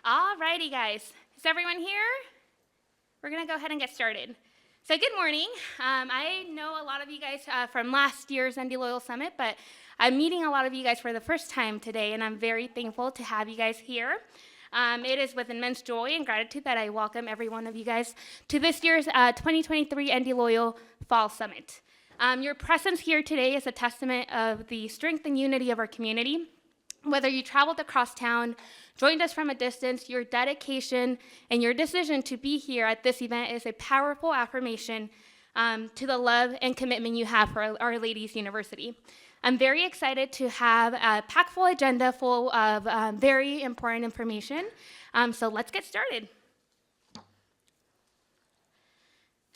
Alrighty, guys. Is everyone here? We're going to go ahead and get started. So good morning. I know a lot of you guys from last year's ND Loyal Summit, but I'm meeting a lot of you guys for the first time today, and I'm very thankful to have you guys here. It is with immense joy and gratitude that I welcome every one of you guys to this year's 2023 ND Loyal Fall Summit. Your presence here today is a testament of the strength and unity of our community. Whether you traveled across town, joined us from a distance, your dedication and your decision to be here at this event is a powerful affirmation to the love and commitment you have for Our Lady's University. I'm very excited to have a packed-full agenda full of very important information. So let's get started.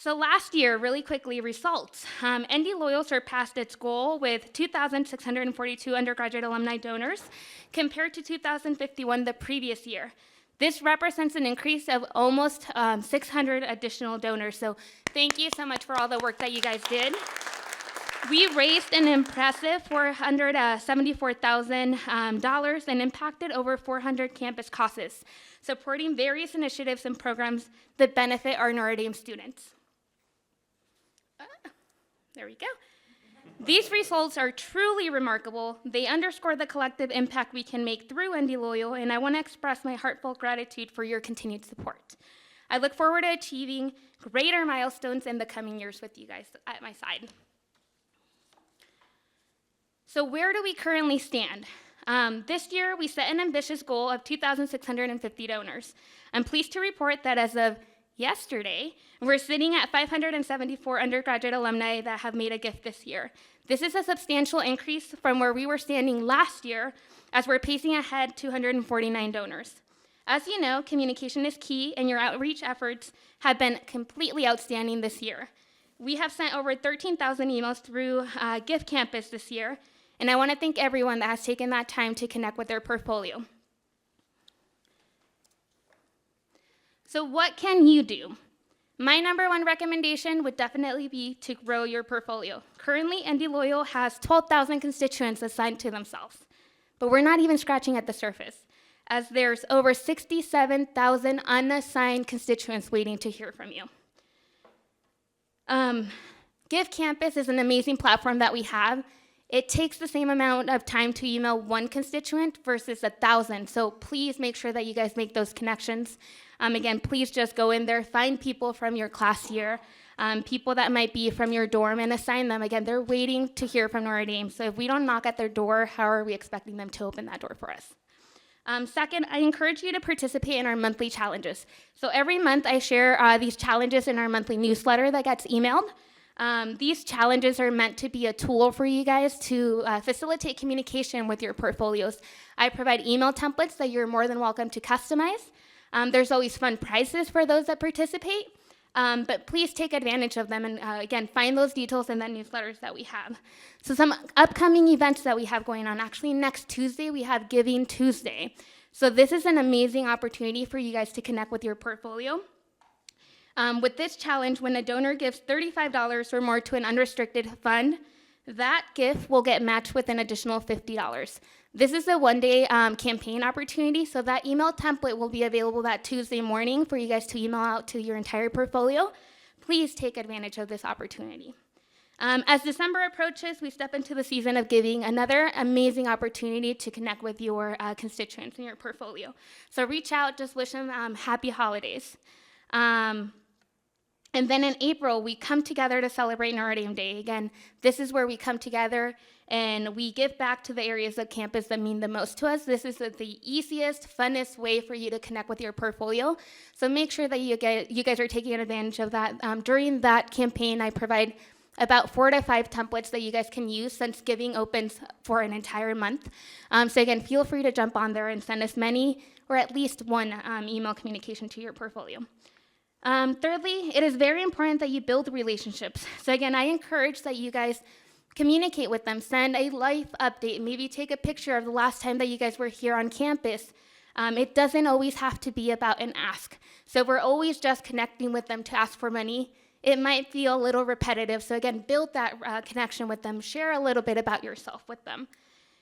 So last year, really quickly, results. ND Loyal surpassed its goal with 2,642 undergraduate alumni donors compared to 2,051 the previous year. This represents an increase of almost 600 additional donors. So thank you so much for all the work that you guys did. We raised an impressive $474,000 and impacted over 400 campus causes, supporting various initiatives and programs that benefit our Notre Dame students. There we go. These results are truly remarkable. They underscore the collective impact we can make through ND Loyal, and I want to express my heartfelt gratitude for your continued support. I look forward to achieving greater milestones in the coming years with you guys at my side. So where do we currently stand? This year, we set an ambitious goal of 2,650 donors. I'm pleased to report that as of yesterday, we're sitting at 574 undergraduate alumni that have made a gift this year. This is a substantial increase from where we were standing last year, as we're pacing ahead 249 donors. As you know, communication is key, and your outreach efforts have been completely outstanding this year. We have sent over 13,000 emails through Gift Campus this year, and I want to thank everyone that has taken that time to connect with their portfolio. So what can you do? My number one recommendation would definitely be to grow your portfolio. Currently, ND Loyal has 12,000 constituents assigned to themselves, but we're not even scratching at the surface, as there's over 67,000 unassigned constituents waiting to hear from you. Give Campus is an amazing platform that we have. It takes the same amount of time to email one constituent versus 1,000, so please make sure that you guys make those connections. Again, please just go in there, find people from your class year, people that might be from your dorm, and assign them. Again, they're waiting to hear from Notre Dame, so if we don't knock at their door, how are we expecting them to open that door for us? Second, I encourage you to participate in our monthly challenges. So every month I share these challenges in our monthly newsletter that gets emailed. These challenges are meant to be a tool for you guys to facilitate communication with your portfolios. I provide email templates that you're more than welcome to customize. There's always fun prizes for those that participate, but please take advantage of them and again, find those details in the newsletters that we have. So some upcoming events that we have going on. Actually, next Tuesday, we have Giving Tuesday. So this is an amazing opportunity for you guys to connect with your portfolio. With this challenge, when a donor gives $35 or more to an unrestricted fund, that gift will get matched with an additional $50. This is a one-day campaign opportunity, so that email template will be available that Tuesday morning for you guys to email out to your entire portfolio. Please take advantage of this opportunity. As December approaches, we step into the season of giving, another amazing opportunity to connect with your constituents in your portfolio. So reach out, just wish them happy holidays. And then in April, we come together to celebrate Notre Dame Day. Again, this is where we come together and we give back to the areas of campus that mean the most to us. This is the easiest, funnest way for you to connect with your portfolio. So make sure that you guys are taking advantage of that. During that campaign, I provide about 4 to 5 templates that you guys can use since giving opens for an entire month. So again, feel free to jump on there and send us many or at least one email communication to your portfolio. Thirdly, it is very important that you build relationships. So again, I encourage that you guys communicate with them, send a life update, maybe take a picture of the last time that you guys were here on campus. It doesn't always have to be about an ask. So we're always just connecting with them to ask for money. It might feel a little repetitive. So again, build that connection with them, share a little bit about yourself with them.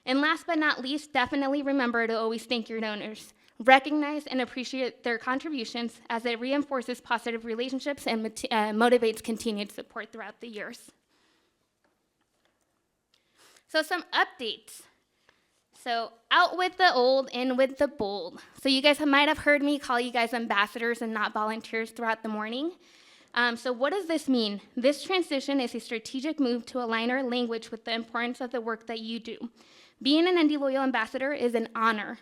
And last but not least, definitely remember to always thank your donors. Recognize and appreciate their contributions as it reinforces positive relationships and motivates continued support throughout the years. So some updates. So out with the old, in with the bold. So you guys might have heard me call you guys ambassadors and not volunteers throughout the morning. So what does this mean? This transition is a strategic move to align our language with the importance of the work that you do. Being an ND Loyal ambassador is an honor,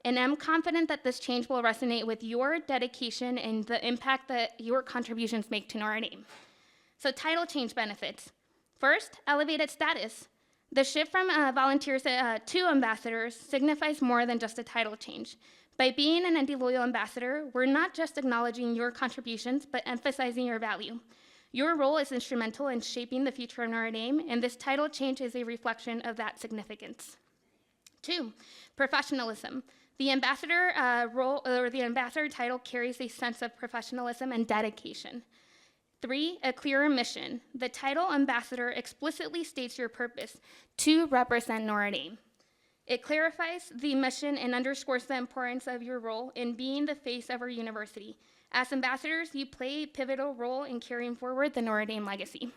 and I'm confident that this change will resonate with your dedication and the impact that your contributions make to Notre Dame. So title change benefits. First, elevated status. The shift from volunteers to ambassadors signifies more than just a title change. By being an ND Loyal ambassador, we're not just acknowledging your contributions, but emphasizing your value. Your role is instrumental in shaping the future of Notre Dame, and this title change is a reflection of that significance. 2, professionalism. The ambassador role, or the ambassador title, carries a sense of professionalism and dedication. 3, a clearer mission. The title ambassador explicitly states your purpose: to represent Notre Dame. It clarifies the mission and underscores the importance of your role in being the face of our university. As ambassadors, you play a pivotal role in carrying forward the Notre Dame legacy.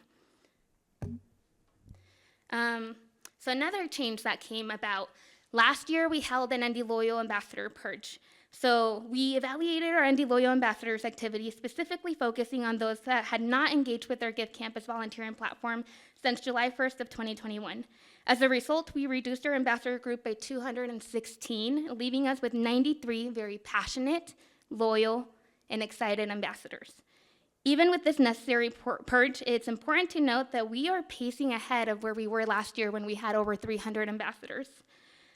So another change that came about, last year we held an ND Loyal Ambassador Purge. So we evaluated our ND Loyal Ambassadors activities, specifically focusing on those that had not engaged with our Give Campus volunteering platform since July 1st of 2021. As a result, we reduced our ambassador group by 216, leaving us with 93 very passionate, loyal, and excited ambassadors. Even with this necessary purge, it's important to note that we are pacing ahead of where we were last year when we had over 300 ambassadors.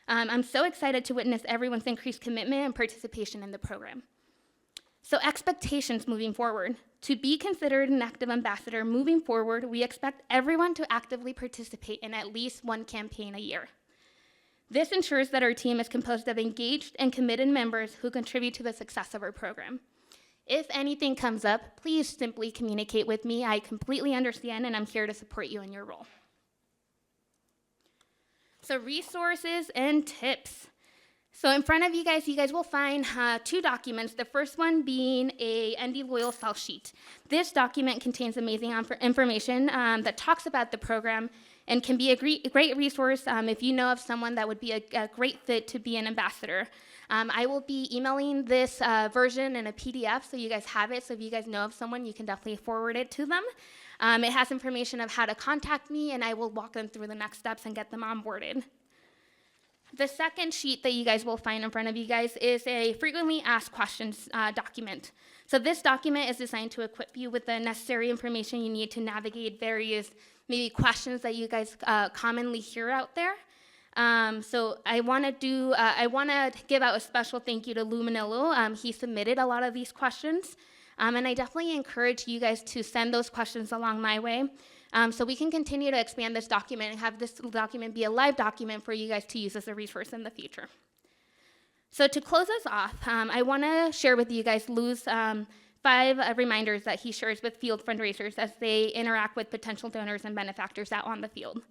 I'm so excited to witness everyone's increased commitment and participation in the program. So expectations moving forward. To be considered an active ambassador moving forward, we expect everyone to actively participate in at least one campaign a year. This ensures that our team is composed of engaged and committed members who contribute to the success of our program. If anything comes up, please simply communicate with me. I completely understand, and I'm here to support you in your role. So resources and tips. So in front of you guys will find 2 documents, the first one being a ND Loyal sell sheet. This document contains amazing information that talks about the program and can be a great resource if you know of someone that would be a great fit to be an ambassador. I will be emailing this version in a PDF so you guys have it. So if you guys know of someone, you can definitely forward it to them. It has information of how to contact me, and I will walk them through the next steps and get them onboarded. The second sheet that you guys will find in front of you guys is a frequently asked questions document. So this document is designed to equip you with the necessary information you need to navigate various maybe questions that you guys commonly hear out there. So I want to give out a special thank you to Lou Manillo. He submitted a lot of these questions, and I definitely encourage you guys to send those questions along my way. So we can continue to expand this document and have this document be a live document for you guys to use as a resource in the future. So to close us off, I want to share with you guys Lou's 5 reminders that he shares with field fundraisers as they interact with potential donors and benefactors out on the field.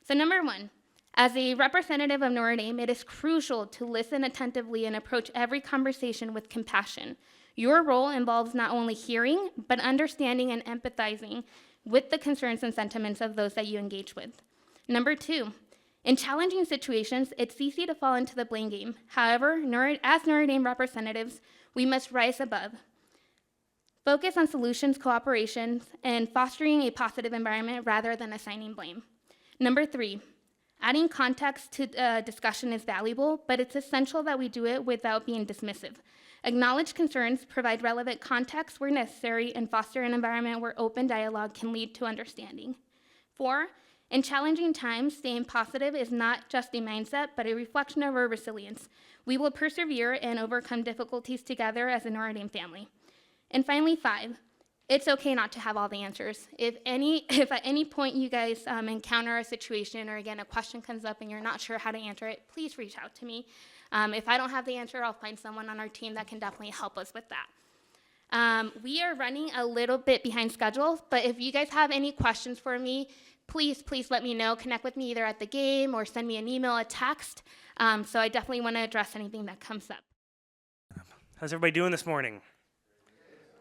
So number 1, as a representative of Notre Dame, it is crucial to listen attentively and approach every conversation with compassion. Your role involves not only hearing, but understanding and empathizing with the concerns and sentiments of those that you engage with. Number 2, in challenging situations, it's easy to fall into the blame game. However, as Notre Dame representatives, we must rise above. Focus on solutions, cooperation, and fostering a positive environment rather than assigning blame. Number 3, adding context to discussion is valuable, but it's essential that we do it without being dismissive. Acknowledge concerns, provide relevant context where necessary, and foster an environment where open dialogue can lead to understanding. 4, in challenging times, staying positive is not just a mindset, but a reflection of our resilience. We will persevere and overcome difficulties together as a Notre Dame family. And finally, 5, it's okay not to have all the answers. If at any point you guys encounter a situation or again a question comes up and you're not sure how to answer it, please reach out to me. If I don't have the answer, I'll find someone on our team that can definitely help us with that. We are running a little bit behind schedule, but if you guys have any questions for me, please let me know. Connect with me either at the game or send me an email, a text. So I definitely want to address anything that comes up. How's everybody doing this morning?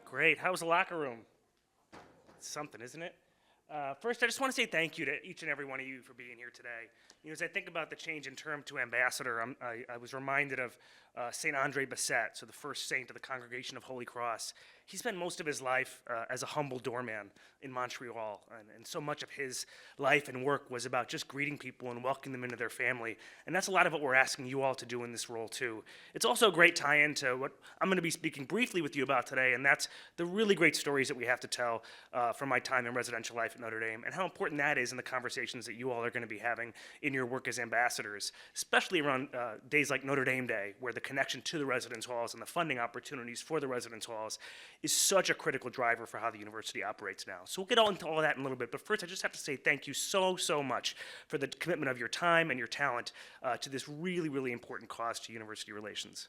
Great. How's the locker room? It's something, isn't it? First, I just want to say thank you to each and every one of you for being here today. As I think about the change in term to ambassador, I was reminded of St. Andre Bessette, so the first saint of the Congregation of Holy Cross. He spent most of his life as a humble doorman in Montreal, and so much of his life and work was about just greeting people and welcoming them into their family, and that's a lot of what we're asking you all to do in this role too. It's also a great tie-in to what I'm going to be speaking briefly with you about today, and that's the really great stories that we have to tell from my time in residential life at Notre Dame, and how important that is in the conversations that you all are going to be having in your work as ambassadors, especially around days like Notre Dame Day, where the connection to the residence halls and the funding opportunities for the residence halls is such a critical driver for how the university operates now. So we'll get into all that in a little bit, but first I just have to say thank you so much for the commitment of your time and your talent to this really, really important cause to university relations.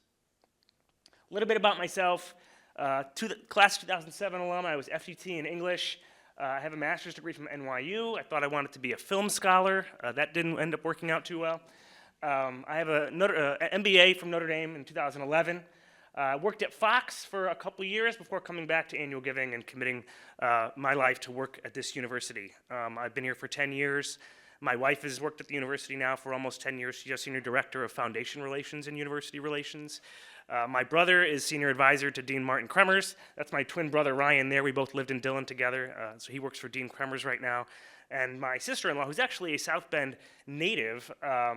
A little bit about myself. To the class 2007 alum, I was FGT in English. I have a master's degree from NYU. I thought I wanted to be a film scholar. That didn't end up working out too well. I have an MBA from Notre Dame in 2011. I worked at Fox for a couple years before coming back to annual giving and committing my life to work at this university. I've been here for 10 years. My wife has worked at the university now for almost 10 years. She's a senior director of foundation relations and university relations. My brother is senior advisor to Dean Martin Kremers. That's my twin brother Ryan there. We both lived in Dillon together, so he works for Dean Kremers right now. And my sister-in-law, who's actually a South Bend native,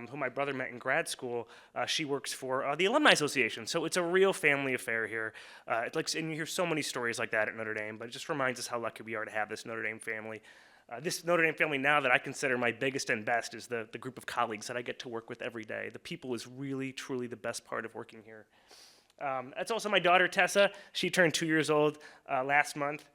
who my brother met in grad school, she works for the Alumni Association. So it's a real family affair here. And you hear so many stories like that at Notre Dame, but it just reminds us how lucky we are to have this Notre Dame family. This Notre Dame family now that I consider my biggest and best is the group of colleagues that I get to work with every day. The people is really, truly the best part of working here. That's also my daughter, Tessa. She turned 2 years old last month.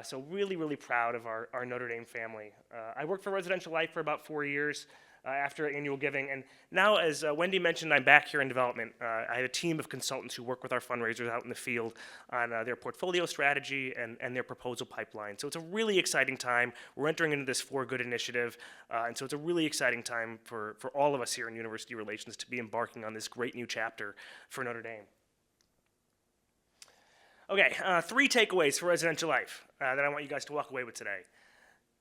So really, really proud of our Notre Dame family. I worked for Residential Life for about 4 years after annual giving. And now, as Wendy mentioned, I'm back here in development. I have a team of consultants who work with our fundraisers out in the field on their portfolio strategy and their proposal pipeline. So it's a really exciting time. We're entering into this For Good initiative. And so it's a really exciting time for all of us here in University Relations to be embarking on this great new chapter for Notre Dame. Okay, 3 takeaways for residential life that I want you guys to walk away with today.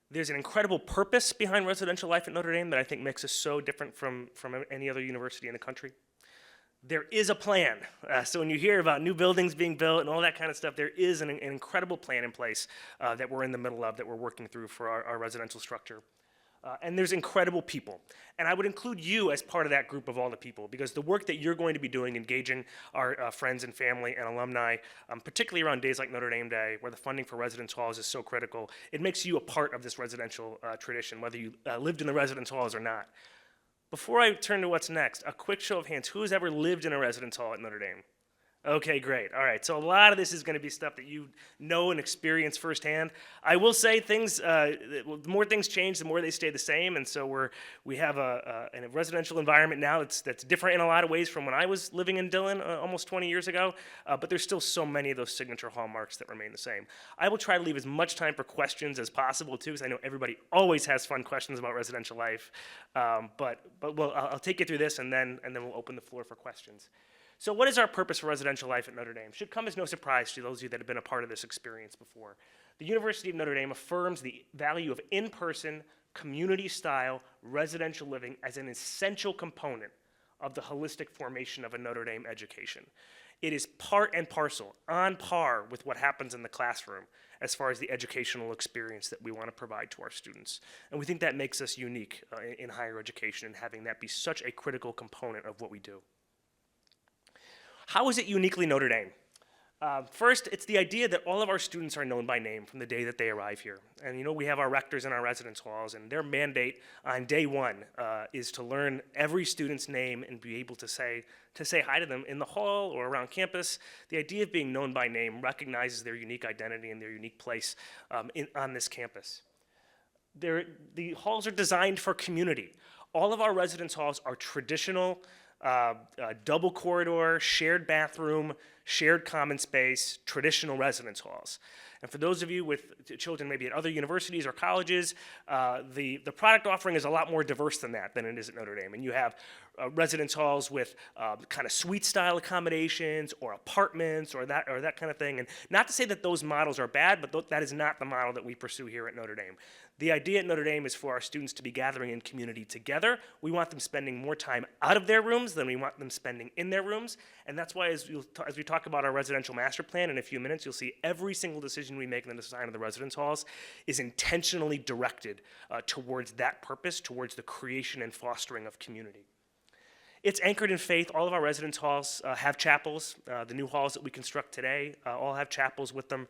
There's an incredible purpose behind residential life at Notre Dame that I think makes us so different from any other university in the country. There is a plan. So when you hear about new buildings being built and all that kind of stuff, there is an incredible plan in place that we're in the middle of, that we're working through for our residential structure. And there's incredible people. And I would include you as part of that group of all the people, because the work that you're going to be doing, engaging our friends and family and alumni, particularly around days like Notre Dame Day, where the funding for residence halls is so critical, it makes you a part of this residential tradition, whether you lived in the residence halls or not. Before I turn to what's next, a quick show of hands. Who has ever lived in a residence hall at Notre Dame? Okay, great. All right, so a lot of this is going to be stuff that you know and experience firsthand. I will say the more things change, the more they stay the same, and so we have a residential environment now that's different in a lot of ways from when I was living in Dillon almost 20 years ago, but there's still so many of those signature hallmarks that remain the same. I will try to leave as much time for questions as possible, too, because I know everybody always has fun questions about residential life, but I'll take you through this, and then we'll open the floor for questions. So what is our purpose for residential life at Notre Dame? Should come as no surprise to those of you that have been a part of this experience before. The University of Notre Dame affirms the value of in-person, community-style residential living as an essential component of the holistic formation of a Notre Dame education. It is part and parcel, on par with what happens in the classroom as far as the educational experience that we want to provide to our students. And we think that makes us unique in higher education, and having that be such a critical component of what we do. How is it uniquely Notre Dame? First, it's the idea that all of our students are known by name from the day that they arrive here. And we have our rectors in our residence halls, and their mandate on day one is to learn every student's name and be able to say hi to them in the hall or around campus. The idea of being known by name recognizes their unique identity and their unique place on this campus. The halls are designed for community. All of our residence halls are traditional, double corridor, shared bathroom, shared common space, traditional residence halls. And for those of you with children maybe at other universities or colleges, the product offering is a lot more diverse than it is at Notre Dame. And you have residence halls with kind of suite style accommodations or apartments or that kind of thing. And not to say that those models are bad, but that is not the model that we pursue here at Notre Dame. The idea at Notre Dame is for our students to be gathering in community together. We want them spending more time out of their rooms than we want them spending in their rooms. And that's why as we talk about our residential master plan in a few minutes, you'll see every single decision we make in the design of the residence halls is intentionally directed towards that purpose, towards the creation and fostering of community. It's anchored in faith. All of our residence halls have chapels. The new halls that we construct today all have chapels with them.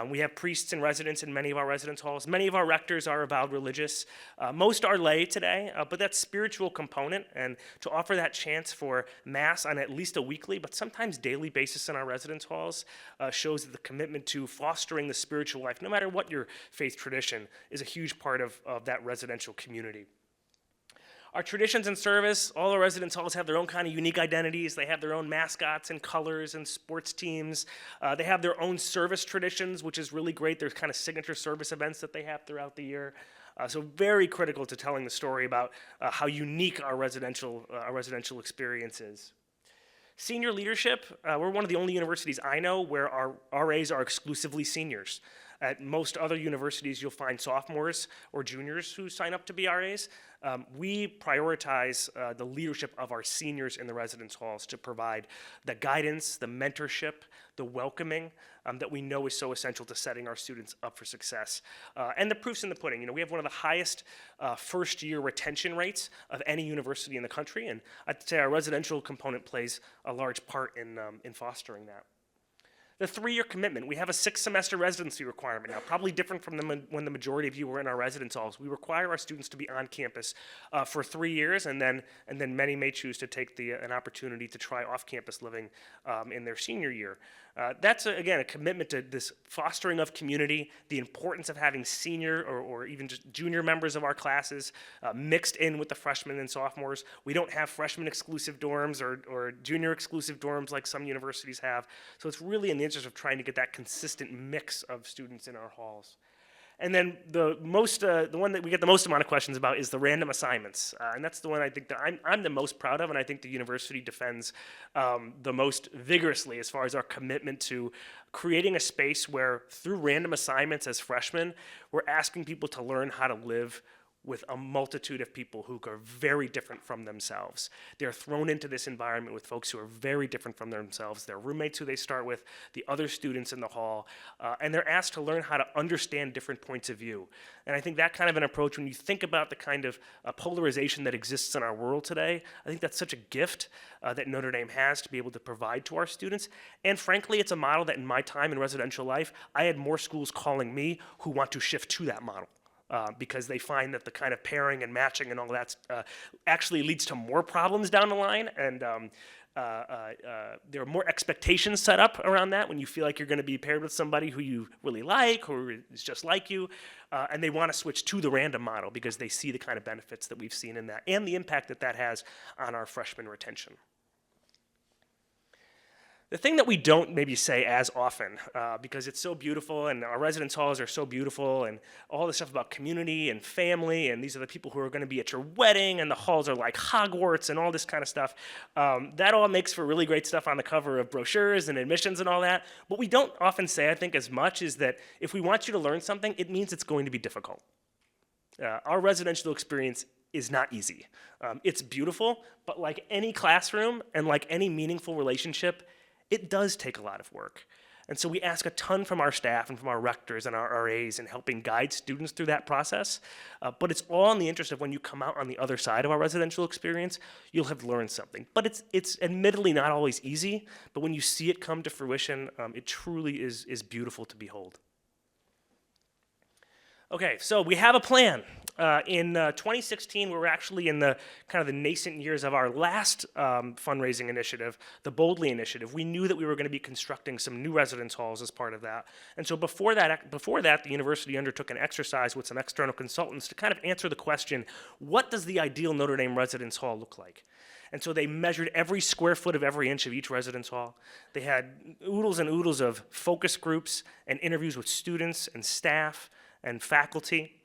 We have priests in residence in many of our residence halls. Many of our rectors are avowed religious. Most are lay today, but that spiritual component and to offer that chance for Mass on at least a weekly, but sometimes daily basis in our residence halls shows that the commitment to fostering the spiritual life, no matter what your faith tradition, is a huge part of that residential community. Our traditions and service, all our residence halls have their own kind of unique identities. They have their own mascots and colors and sports teams. They have their own service traditions, which is really great. There's kind of signature service events that they have throughout the year. So very critical to telling the story about how unique our residential experience is. Senior leadership, we're one of the only universities I know where our RAs are exclusively seniors. At most other universities, you'll find sophomores or juniors who sign up to be RAs. We prioritize the leadership of our seniors in the residence halls to provide the guidance, the mentorship, the welcoming that we know is so essential to setting our students up for success. And the proof's in the pudding. You know, we have one of the highest first-year retention rates of any university in the country, and I'd say our residential component plays a large part in fostering that. The 3-year commitment. We have a 6-semester residency requirement now, probably different from when the majority of you were in our residence halls. We require our students to be on campus for 3 years, and then many may choose to take an opportunity to try off-campus living in their senior year. That's, again, a commitment to this fostering of community, the importance of having senior or even just junior members of our classes mixed in with the freshmen and sophomores. We don't have freshman-exclusive dorms or junior-exclusive dorms like some universities have. So it's really in the interest of trying to get that consistent mix of students in our halls. And then the one that we get the most amount of questions about is the random assignments. And that's the one I think that I'm the most proud of, and I think the university defends the most vigorously as far as our commitment to creating a space where through random assignments as freshmen, we're asking people to learn how to live with a multitude of people who are very different from themselves. They're thrown into this environment with folks who are very different from themselves, their roommates who they start with, the other students in the hall, and they're asked to learn how to understand different points of view. And I think that kind of an approach, when you think about the kind of polarization that exists in our world today, I think that's such a gift that Notre Dame has to be able to provide to our students. And frankly, it's a model that in my time in residential life, I had more schools calling me who want to shift to that model. Because they find that the kind of pairing and matching and all that actually leads to more problems down the line, and there are more expectations set up around that when you feel like you're going to be paired with somebody who you really like, who is just like you, and they want to switch to the random model because they see the kind of benefits that we've seen in that and the impact that that has on our freshman retention. The thing that we don't maybe say as often, because it's so beautiful and our residence halls are so beautiful and all this stuff about community and family and these are the people who are going to be at your wedding and the halls are like Hogwarts and all this kind of stuff, that all makes for really great stuff on the cover of brochures and admissions and all that. What we don't often say, I think, as much is that if we want you to learn something, it means it's going to be difficult. Our residential experience is not easy. It's beautiful, but like any classroom and like any meaningful relationship, it does take a lot of work. And so we ask a ton from our staff and from our rectors and our RAs in helping guide students through that process. But it's all in the interest of when you come out on the other side of our residential experience, you'll have learned something. But it's admittedly not always easy, but when you see it come to fruition, it truly is beautiful to behold. Okay, so we have a plan. In 2016, we were actually in the kind of the nascent years of our last fundraising initiative, the Boldly initiative. We knew that we were going to be constructing some new residence halls as part of that. And so before that, the university undertook an exercise with some external consultants to kind of answer the question, what does the ideal Notre Dame residence hall look like? And so they measured every square foot of every inch of each residence hall. They had oodles and oodles of focus groups and interviews with students and staff and faculty.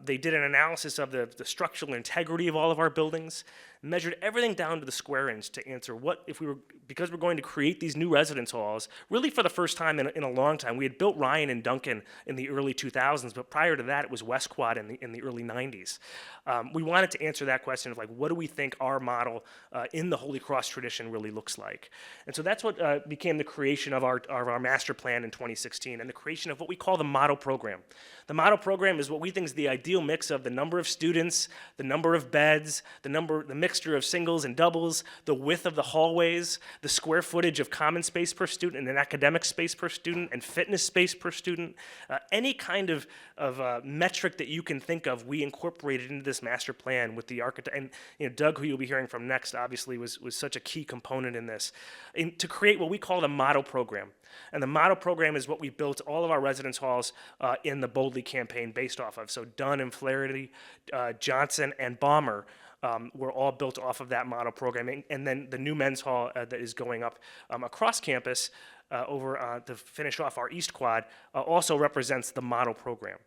They did an analysis of the structural integrity of all of our buildings. measured everything down to the square inch to answer what if we were, because we're going to create these new residence halls, really for the first time in a long time. We had built Ryan and Duncan in the early 2000s, but prior to that, it was West Quad in the early 90s. We wanted to answer that question of like, what do we think our model in the Holy Cross tradition really looks like? And so that's what became the creation of our master plan in 2016 and the creation of what we call the model program. The model program is what we think is the ideal mix of the number of students, the number of beds, the mixture of singles and doubles, the width of the hallways, the square footage of common space per student and academic space per student and fitness space per student. Any kind of metric that you can think of, we incorporated into this master plan with the architect. And Doug, who you'll be hearing from next, obviously was such a key component in this, to create what we call the model program. And the model program is what we built all of our residence halls in the Boldly campaign based off of. So Dunn and Flaherty, Johnson, and Balmer were all built off of that model program. And then the new men's hall that is going up across campus over to finish off our East Quad also represents the model program.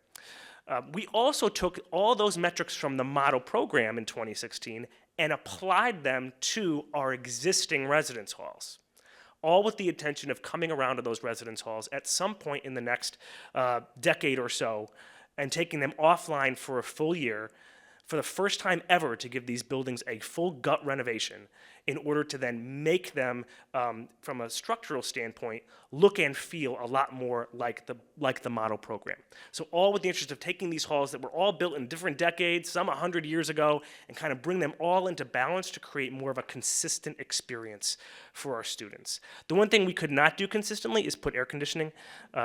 We also took all those metrics from the model program in 2016 and applied them to our existing residence halls, all with the intention of coming around to those residence halls at some point in the next decade or so and taking them offline for a full year for the first time ever to give these buildings a full gut renovation in order to then make them, from a structural standpoint, look and feel a lot more like the model program. So all with the interest of taking these halls that were all built in different decades, some 100 years ago, and kind of bring them all into balance to create more of a consistent experience for our students. The one thing we could not do consistently is put air conditioning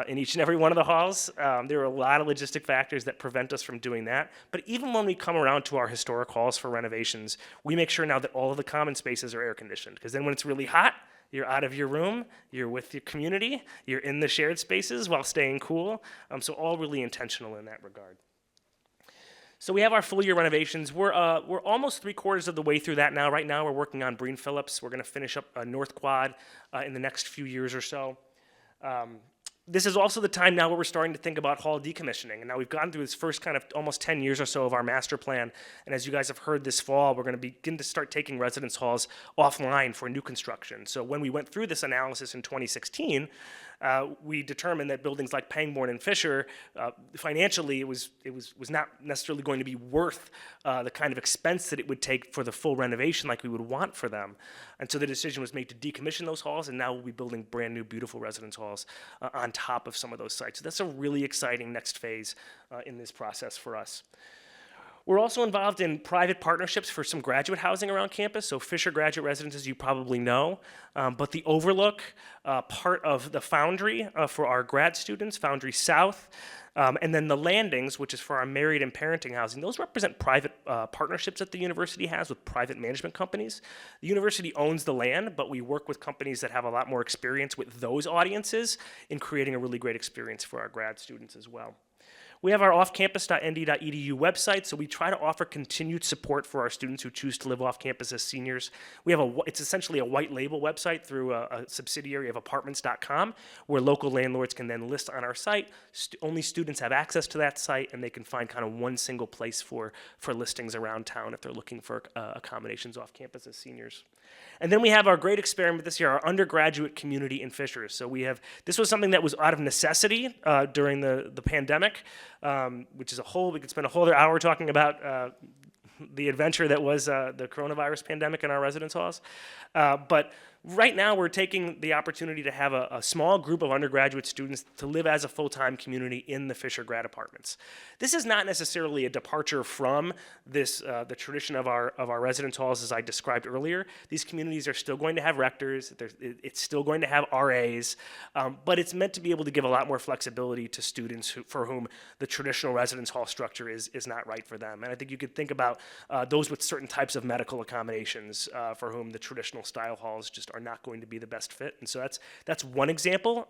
in each and every one of the halls. There are a lot of logistic factors that prevent us from doing that. But even when we come around to our historic halls for renovations, we make sure now that all of the common spaces are air conditioned, because then when it's really hot, you're out of your room, you're with your community, you're in the shared spaces while staying cool. So all really intentional in that regard. So we have our full year renovations. We're almost 3/4 of the way through that now. Right now we're working on Breen Phillips. We're going to finish up North Quad in the next few years or so. This is also the time now where we're starting to think about hall decommissioning. And now we've gone through this first kind of almost 10 years or so of our master plan. And as you guys have heard this fall, we're going to begin to start taking residence halls offline for new construction. So when we went through this analysis in 2016, we determined that buildings like Pangborn and Fisher, financially, it was not necessarily going to be worth the kind of expense that it would take for the full renovation like we would want for them. And so the decision was made to decommission those halls, and now we'll be building brand new, beautiful residence halls on top of some of those sites. So that's a really exciting next phase in this process for us. We're also involved in private partnerships for some graduate housing around campus. So Fisher Graduate Residences, you probably know, but the Overlook, part of the Foundry for our grad students, Foundry South, and then the Landings, which is for our married and parenting housing. Those represent private partnerships that the university has with private management companies. The university owns the land, but we work with companies that have a lot more experience with those audiences in creating a really great experience for our grad students as well. We have our offcampus.nd.edu website, so we try to offer continued support for our students who choose to live off campus as seniors. It's essentially a white label website through a subsidiary of apartments.com, where local landlords can then list on our site. Only students have access to that site, and they can find kind of one single place for listings around town if they're looking for accommodations off campus as seniors. And then we have our great experiment this year, our undergraduate community in Fisher. So this was something that was out of necessity during the pandemic, which is we could spend a whole other hour talking about the adventure that was the coronavirus pandemic in our residence halls. But right now we're taking the opportunity to have a small group of undergraduate students to live as a full-time community in the Fisher grad apartments. This is not necessarily a departure from the tradition of our residence halls as I described earlier. These communities are still going to have rectors, it's still going to have RAs, but it's meant to be able to give a lot more flexibility to students for whom the traditional residence hall structure is not right for them. And I think you could think about those with certain types of medical accommodations for whom the traditional style halls just are not going to be the best fit. And so that's one example.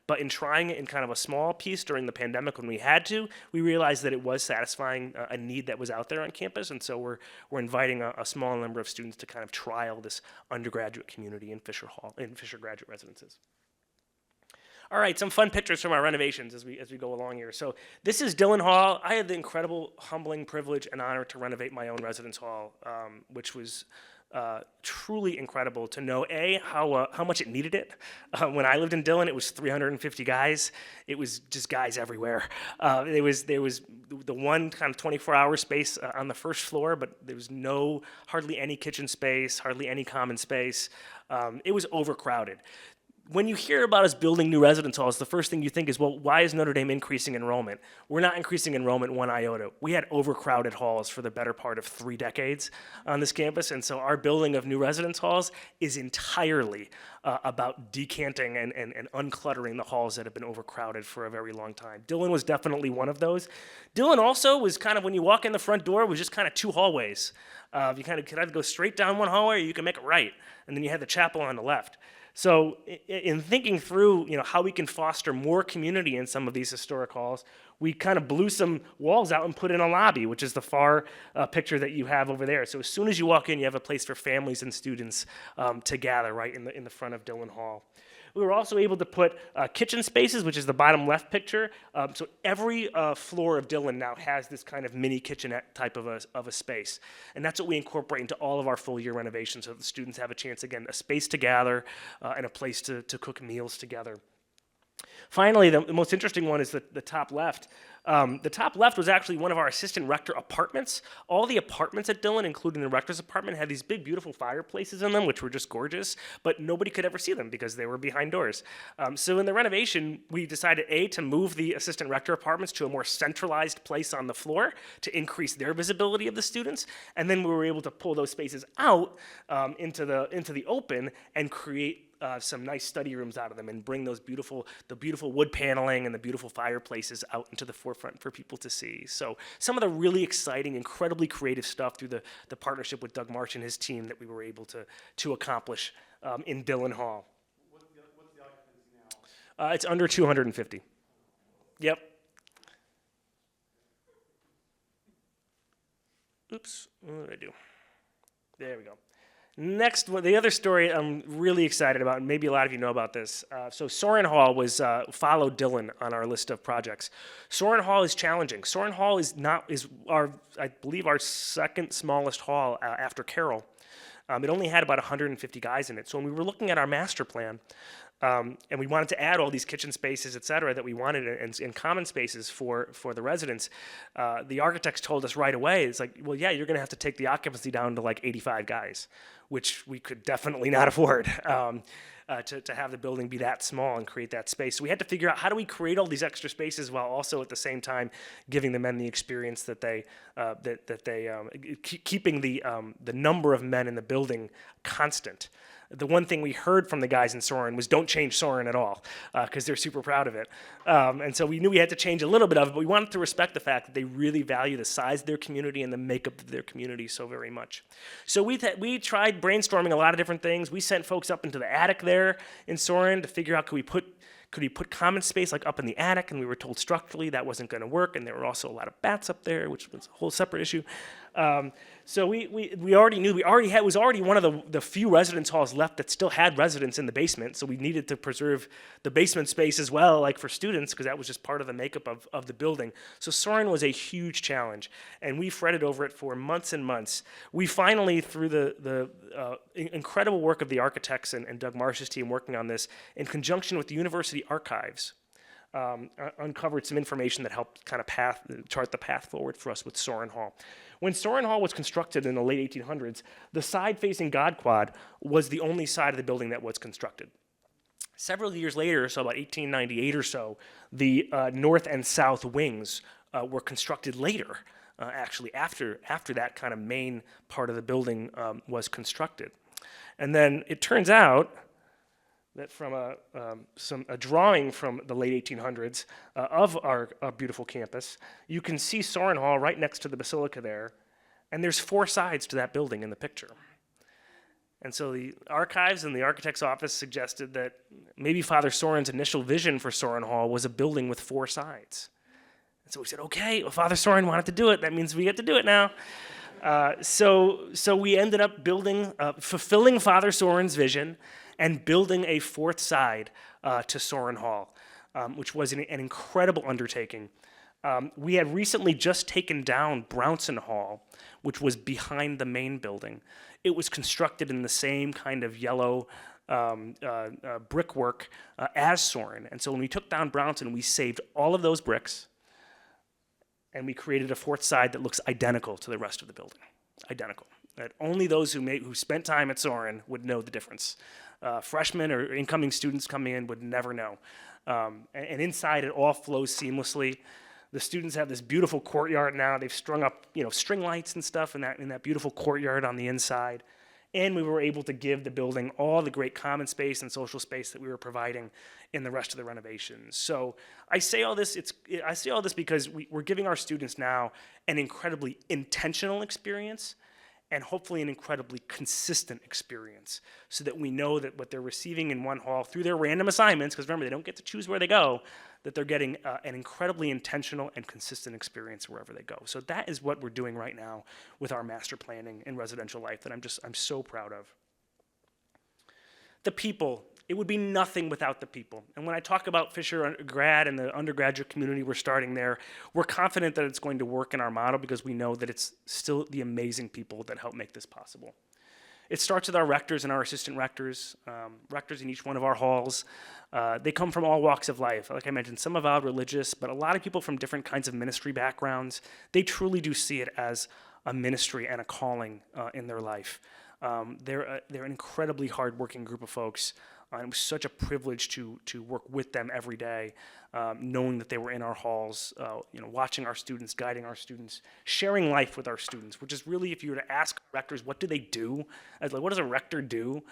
But in trying it in kind of a small piece during the pandemic when we had to, we realized that it was satisfying a need that was out there on campus. And so we're inviting a small number of students to kind of trial this undergraduate community in Fisher Graduate Residences. All right, some fun pictures from our renovations as we go along here. So this is Dillon Hall. I had the incredible, humbling privilege and honor to renovate my own residence hall, which was truly incredible to know how much it needed it. When I lived in Dillon, it was 350 guys. It was just guys everywhere. There was the one kind of 24-hour space on the first floor, but there was hardly any kitchen space, hardly any common space. It was overcrowded. When you hear about us building new residence halls, the first thing you think is, well, why is Notre Dame increasing enrollment? We're not increasing enrollment one iota. We had overcrowded halls for the better part of 3 decades on this campus, and so our building of new residence halls is entirely about decanting and uncluttering the halls that have been overcrowded for a very long time. Dillon was definitely one of those. Dillon also was kind of, when you walk in the front door, was just kind of 2 hallways. You kind of could either go straight down one hallway or you can make it right, and then you had the chapel on the left. So in thinking through, how we can foster more community in some of these historic halls, we kind of blew some walls out and put in a lobby, which is the far picture that you have over there. So as soon as you walk in, you have a place for families and students to gather right in the front of Dillon Hall. We were also able to put kitchen spaces, which is the bottom left picture. So every floor of Dillon now has this kind of mini kitchenette type of a space. And that's what we incorporate into all of our full year renovations, so that the students have a chance, again, a space to gather and a place to cook meals together. Finally, the most interesting one is the top left. The top left was actually one of our assistant rector apartments. All the apartments at Dillon, including the rector's apartment, had these big, beautiful fireplaces in them, which were just gorgeous, but nobody could ever see them because they were behind doors. So in the renovation, we decided, to move the assistant rector apartments to a more centralized place on the floor to increase their visibility of the students, and then we were able to pull those spaces out into the open and create some nice study rooms out of them and bring the beautiful wood paneling and the beautiful fireplaces out into the forefront for people to see. So some of the really exciting, incredibly creative stuff through the partnership with Doug Marsh and his team that we were able to accomplish in Dillon Hall. What's the occupancy now? It's under 250. Yep. Oops, what did I do? There we go. Next, the other story I'm really excited about, and maybe a lot of you know about this. So Soren Hall followed Dillon on our list of projects. Soren Hall is challenging. Soren Hall is I believe our second smallest hall after Carroll. It only had about 150 guys in it. So when we were looking at our master plan, and we wanted to add all these kitchen spaces, et cetera, that we wanted in common spaces for the residents, the architects told us right away, it's like, well, yeah, you're going to have to take the occupancy down to like 85 guys, which we could definitely not afford to have the building be that small and create that space. So we had to figure out, how do we create all these extra spaces while also at the same time giving the men the experience that they keeping the number of men in the building constant. The one thing we heard from the guys in Soren was, don't change Soren at all, because they're super proud of it. And so we knew we had to change a little bit of it, but we wanted to respect the fact that they really value the size of their community and the makeup of their community so very much. So we tried brainstorming a lot of different things. We sent folks up into the attic there in Soren to figure out, could we put common space like up in the attic, and we were told structurally that wasn't going to work, and there were also a lot of bats up there, which was a whole separate issue. So we already knew, it was already one of the few residence halls left that still had residents in the basement, so we needed to preserve the basement space as well, like for students, because that was just part of the makeup of the building. So Soren was a huge challenge, and we fretted over it for months and months. We finally, through the incredible work of the architects and Doug Marsh's team working on this, in conjunction with the university archives, uncovered some information that helped kind of chart the path forward for us with Soren Hall. When Soren Hall was constructed in the late 1800s, the side-facing God Quad was the only side of the building that was constructed. Several years later, so about 1898 or so, the north and south wings were constructed later, actually after that kind of main part of the building was constructed. And then it turns out that from a drawing from the late 1800s of our beautiful campus, you can see Soren Hall right next to the basilica there, and there's 4 sides to that building in the picture. And so the archives and the architect's office suggested that maybe Father Soren's initial vision for Soren Hall was a building with 4 sides. And so we said, okay, well, Father Soren wanted to do it, that means we get to do it now. So we ended up fulfilling Father Soren's vision, and building a fourth side to Soren Hall, which was an incredible undertaking. We had recently just taken down Brownson Hall, which was behind the main building. It was constructed in the same kind of yellow brickwork as Soren. And so when we took down Brownson, we saved all of those bricks, and we created a fourth side that looks identical to the rest of the building. Identical. That only those who spent time at Soren would know the difference. Freshmen or incoming students coming in would never know. And inside, it all flows seamlessly. The students have this beautiful courtyard now. They've strung up, string lights and stuff in that beautiful courtyard on the inside. And we were able to give the building all the great common space and social space that we were providing in the rest of the renovations. So I say all this because we're giving our students now an incredibly intentional experience and hopefully an incredibly consistent experience, so that we know that what they're receiving in one hall through their random assignments, because remember, they don't get to choose where they go, that they're getting an incredibly intentional and consistent experience wherever they go. So that is what we're doing right now with our master planning in residential life that I'm so proud of. The people. It would be nothing without the people. And when I talk about Fisher grad and the undergraduate community we're starting there, we're confident that it's going to work in our model because we know that it's still the amazing people that help make this possible. It starts with our rectors and our assistant rectors, rectors in each one of our halls. They come from all walks of life. Like I mentioned, some avowed religious, but a lot of people from different kinds of ministry backgrounds. They truly do see it as a ministry and a calling in their life. They're an incredibly hardworking group of folks. It was such a privilege to work with them every day, knowing that they were in our halls, watching our students, guiding our students, sharing life with our students, which is really, if you were to ask rectors, what do they do? What does a rector do?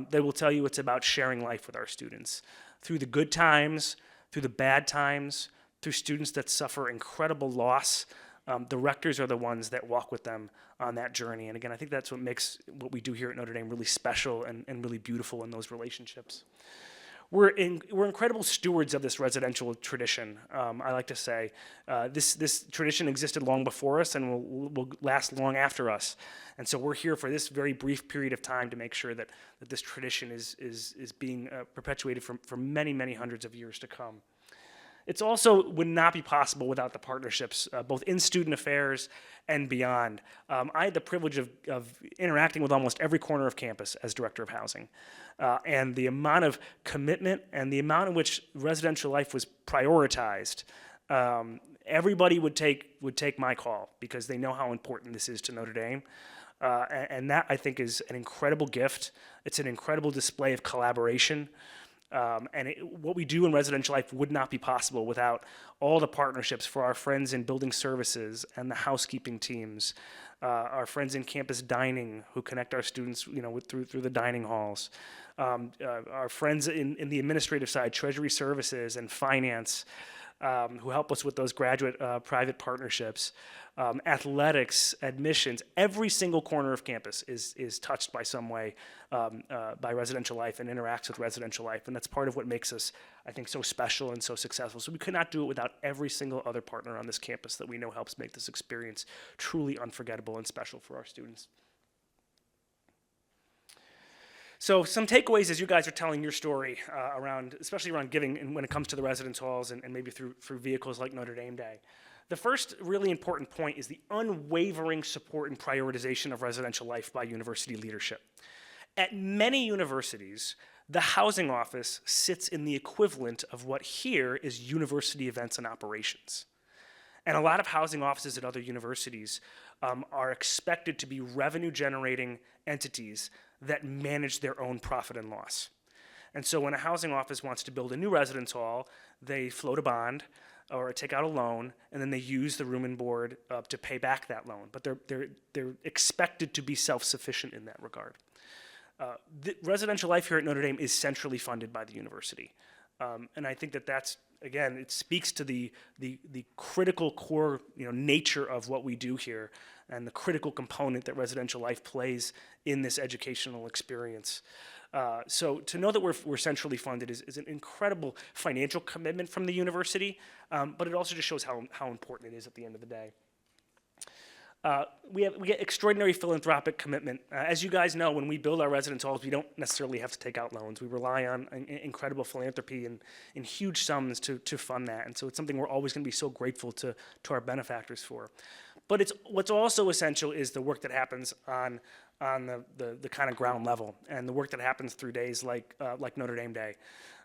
They will tell you it's about sharing life with our students. Through the good times, through the bad times, through students that suffer incredible loss, the rectors are the ones that walk with them on that journey. And again, I think that's what makes what we do here at Notre Dame really special and really beautiful in those relationships. We're incredible stewards of this residential tradition, I like to say. This tradition existed long before us and will last long after us. And so we're here for this very brief period of time to make sure that this tradition is being perpetuated for many, many hundreds of years to come. It's also would not be possible without the partnerships, both in student affairs and beyond. I had the privilege of interacting with almost every corner of campus as director of housing. And the amount of commitment and the amount in which residential life was prioritized, everybody would take my call because they know how important this is to Notre Dame. And that, I think, is an incredible gift. It's an incredible display of collaboration. What we do in residential life would not be possible without all the partnerships for our friends in building services and the housekeeping teams, our friends in campus dining who connect our students, through the dining halls, our friends in the administrative side, treasury services and finance, who help us with those graduate private partnerships, athletics, admissions. Every single corner of campus is touched by some way by residential life and interacts with residential life. And that's part of what makes us, I think, so special and so successful. So we could not do it without every single other partner on this campus that we know helps make this experience truly unforgettable and special for our students. So some takeaways as you guys are telling your story especially around giving and when it comes to the residence halls and maybe through vehicles like Notre Dame Day. The first really important point is the unwavering support and prioritization of residential life by university leadership. At many universities, the housing office sits in the equivalent of what here is university events and operations. And a lot of housing offices at other universities are expected to be revenue-generating entities that manage their own profit and loss. And so when a housing office wants to build a new residence hall, they float a bond or take out a loan, and then they use the room and board to pay back that loan. But they're expected to be self-sufficient in that regard. The residential life here at Notre Dame is centrally funded by the university. And I think that's, again, it speaks to the critical core nature of what we do here and the critical component that residential life plays in this educational experience. So to know that we're centrally funded is an incredible financial commitment from the university, but it also just shows how important it is at the end of the day. we get extraordinary philanthropic commitment. As you guys know, when we build our residence halls, we don't necessarily have to take out loans. We rely on incredible philanthropy and huge sums to fund that. And so it's something we're always going to be so grateful to our benefactors for. But what's also essential is the work that happens on the kind of ground level, and the work that happens through days like Notre Dame Day.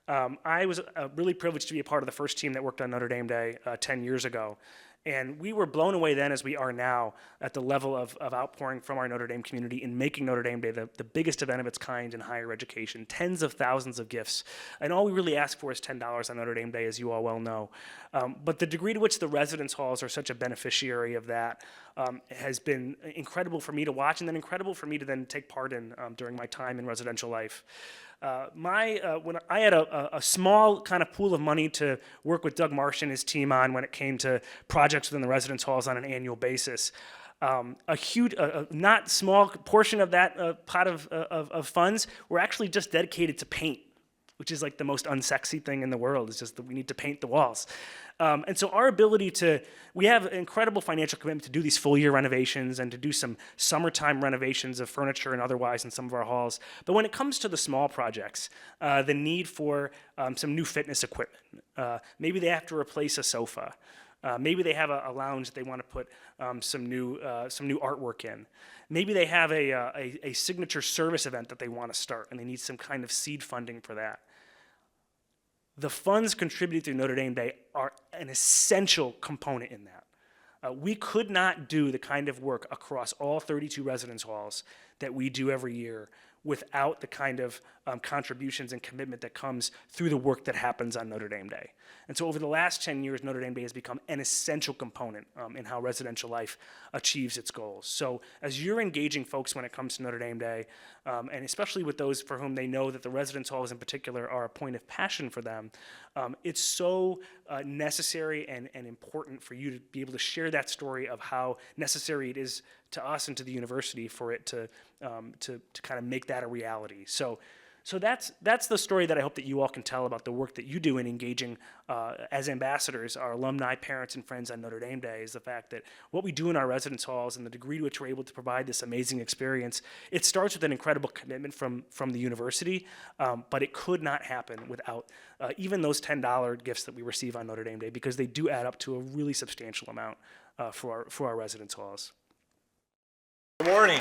I was really privileged to be a part of the first team that worked on Notre Dame Day 10 years ago. And we were blown away then, as we are now, at the level of outpouring from our Notre Dame community in making Notre Dame Day the biggest event of its kind in higher education. Tens of thousands of gifts. And all we really ask for is $10 on Notre Dame Day, as you all well know. But the degree to which the residence halls are such a beneficiary of that has been incredible for me to watch, and then incredible for me to then take part in during my time in residential life. When I had a small kind of pool of money to work with Doug Marsh and his team on when it came to projects within the residence halls on an annual basis. A huge, not small portion of that pot of funds were actually just dedicated to paint, which is like the most unsexy thing in the world. It's just that we need to paint the walls. And so our ability we have incredible financial commitment to do these full year renovations and to do some summertime renovations of furniture and otherwise in some of our halls. But when it comes to the small projects, the need for some new fitness equipment, maybe they have to replace a sofa. Maybe they have a lounge that they want to put some new artwork in. Maybe they have a signature service event that they want to start, and they need some kind of seed funding for that. The funds contributed through Notre Dame Day are an essential component in that. We could not do the kind of work across all 32 residence halls that we do every year without the kind of contributions and commitment that comes through the work that happens on Notre Dame Day. And so over the last 10 years, Notre Dame Day has become an essential component in how residential life achieves its goals. So as you're engaging folks when it comes to Notre Dame Day, and especially with those for whom they know that the residence halls in particular are a point of passion for them, it's so necessary and important for you to be able to share that story of how necessary it is to us and to the university for it to kind of make that a reality. So that's the story that I hope that you all can tell about the work that you do in engaging as ambassadors, our alumni, parents, and friends on Notre Dame Day, is the fact that what we do in our residence halls and the degree to which we're able to provide this amazing experience, it starts with an incredible commitment from the university, but it could not happen without even those $10 gifts that we receive on Notre Dame Day, because they do add up to a really substantial amount for our residence halls. Good morning.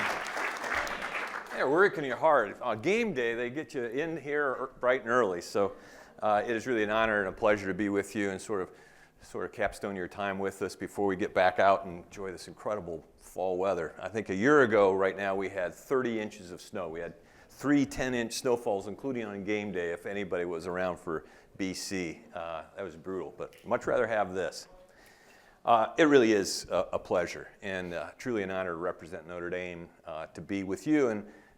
They're working you hard. On game day, they get you in here bright and early. So it is really an honor and a pleasure to be with you and sort of capstone your time with us before we get back out and enjoy this incredible fall weather. I think a year ago, right now, we had 30 inches of snow. We had 3 10-inch snowfalls, including on game day, if anybody was around for BC. That was brutal, but much rather have this. It really is a pleasure and truly an honor to represent Notre Dame, to be with you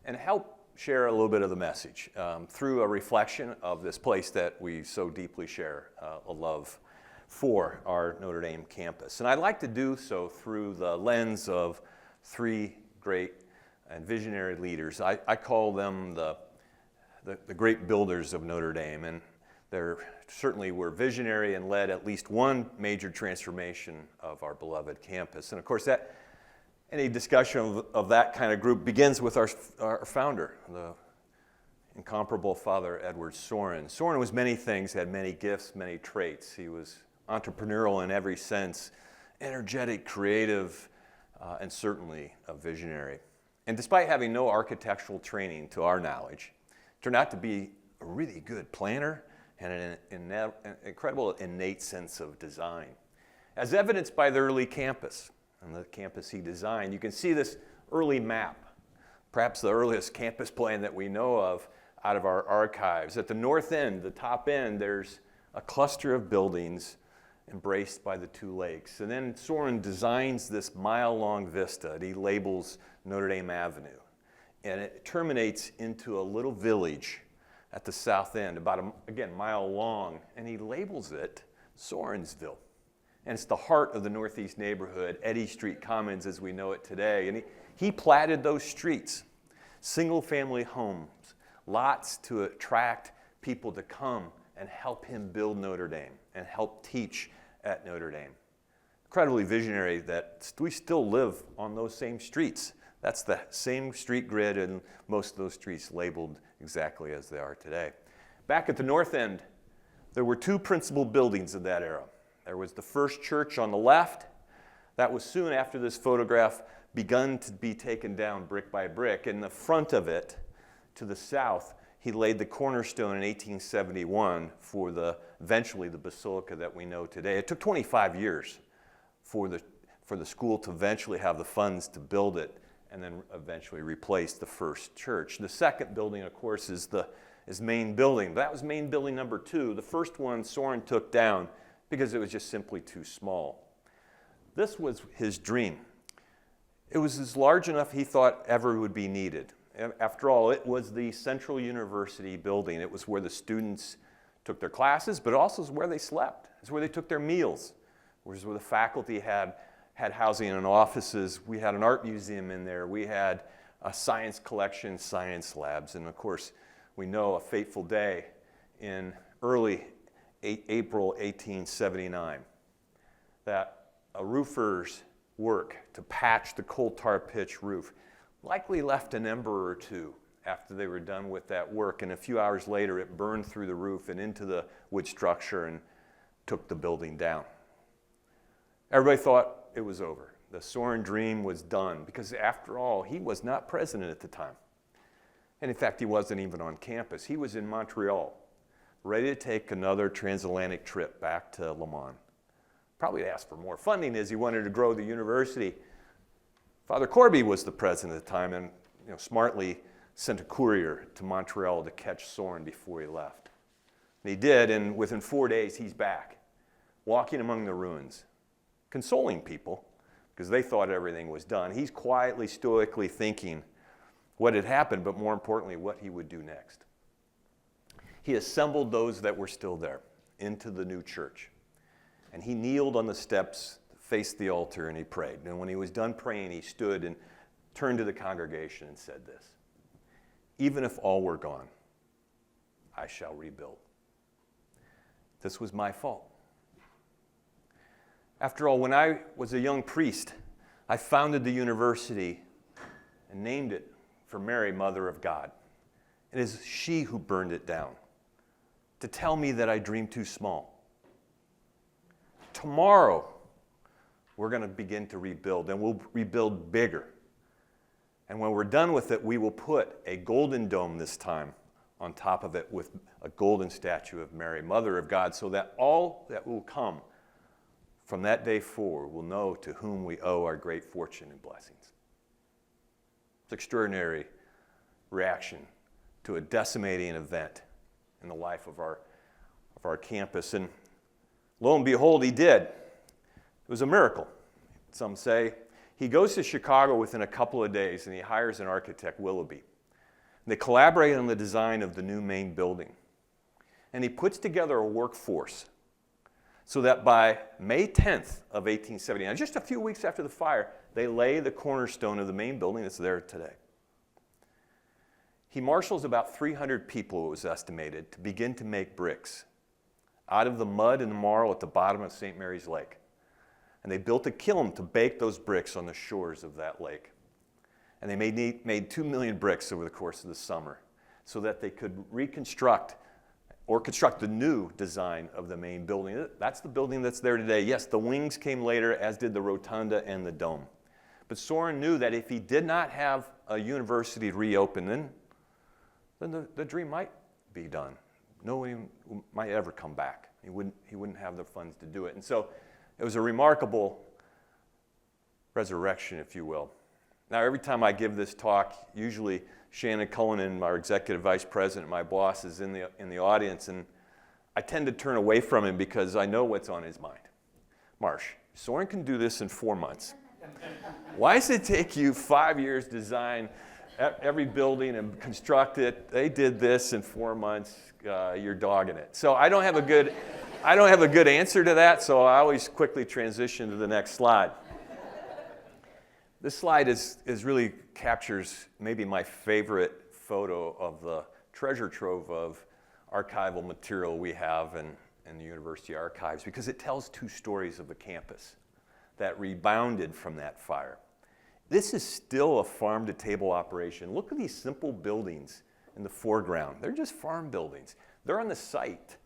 and help share a little bit of the message through a reflection of this place that we so deeply share a love for, our Notre Dame campus. And I'd like to do so through the lens of 3 great and visionary leaders. I call them the great builders of Notre Dame, and they certainly were visionary and led at least one major transformation of our beloved campus. And of course, any discussion of that kind of group begins with our founder, the incomparable Father Edward Sorin. Sorin was many things, had many gifts, many traits. He was entrepreneurial in every sense, energetic, creative, and certainly a visionary. And despite having no architectural training to our knowledge, turned out to be a really good planner and an incredible innate sense of design. As evidenced by the early campus, and the campus he designed, you can see this early map, perhaps the earliest campus plan that we know of out of our archives. At the north end, the top end, there's a cluster of buildings embraced by the 2 lakes. And then Sorin designs this mile-long vista that he labels Notre Dame Avenue. And it terminates into a little village at the south end, about again, mile long, and he labels it Sorinsville. And it's the heart of the northeast neighborhood, Eddy Street Commons as we know it today. And he platted those streets, single-family homes, lots to attract people to come and help him build Notre Dame and help teach at Notre Dame. incredibly visionary that we still live on those same streets. That's the same street grid, and most of those streets labeled exactly as they are today. Back at the north end, there were two principal buildings of that era. There was the first church on the left. That was soon after this photograph begun to be taken down brick by brick. In the front of it, to the south, he laid the cornerstone in 1871 for eventually the basilica that we know today. It took 25 years for the school to eventually have the funds to build it and then eventually replace the first church. The second building, of course, is main building. That was main building number 2. The first one Soren took down because it was just simply too small. This was his dream. It was as large enough he thought ever would be needed. After all, it was the Central University building. It was where the students took their classes, but also where they slept. It's where they took their meals. It was where the faculty had housing and offices. We had an art museum in there. We had a science collection, science labs, and of course, we know a fateful day in early April 1879 that a roofer's work to patch the coal tar pitch roof likely left an ember or two after they were done with that work, and a few hours later it burned through the roof and into the wood structure and took the building down. Everybody thought it was over. The Soren dream was done because, after all, he was not president at the time. And in fact, he wasn't even on campus. He was in Montreal, ready to take another transatlantic trip back to Le Mans. Probably asked for more funding as he wanted to grow the university. Father Corby was the president at the time and smartly sent a courier to Montreal to catch Soren before he left. And he did, and within 4 days he's back, walking among the ruins, consoling people because they thought everything was done. He's quietly, stoically thinking what had happened, but more importantly, what he would do next. He assembled those that were still there into the new church. And he kneeled on the steps, faced the altar, and he prayed. And when he was done praying, he stood and turned to the congregation and said this: "Even if all were gone, I shall rebuild." This was my fault. After all, when I was a young priest, I founded the university and named it for Mary, Mother of God. It is she who burned it down to tell me that I dreamed too small. Tomorrow, we're going to begin to rebuild, and we'll rebuild bigger. And when we're done with it, we will put a golden dome this time on top of it with a golden statue of Mary, Mother of God, so that all that will come from that day forward will know to whom we owe our great fortune and blessings. It's an extraordinary reaction to a decimating event in the life of our campus. And lo and behold, he did. It was a miracle, some say. He goes to Chicago within a couple of days, and he hires an architect, Willoughby. And they collaborate on the design of the new main building. And he puts together a workforce so that by May 10th of 1879, just a few weeks after the fire, they lay the cornerstone of the main building that's there today. He marshals about 300 people, it was estimated, to begin to make bricks out of the mud and the marl at the bottom of St. Mary's Lake. And they built a kiln to bake those bricks on the shores of that lake. And they made 2 million bricks over the course of the summer so that they could reconstruct or construct the new design of the main building. That's the building that's there today. Yes, the wings came later, as did the rotunda and the dome. But Soren knew that if he did not have a university reopen, then the dream might be done. No one might ever come back. He wouldn't have the funds to do it. And so it was a remarkable resurrection, if you will. Now, every time I give this talk, usually Shannon Cullinan, our executive vice president, my boss, is in the audience, and I tend to turn away from him because I know what's on his mind. Marsh, Soren can do this in 4 months. Why does it take you 5 years to design every building and construct it? They did this in 4 months. You're dogging it. So I don't have a good answer to that, so I always quickly transition to the next slide. This slide really captures maybe my favorite photo of the treasure trove of archival material we have in the university archives, because it tells two stories of the campus. that rebounded from that fire. This is still a farm-to-table operation. Look at these simple buildings in the foreground. They're just farm buildings. They're on the site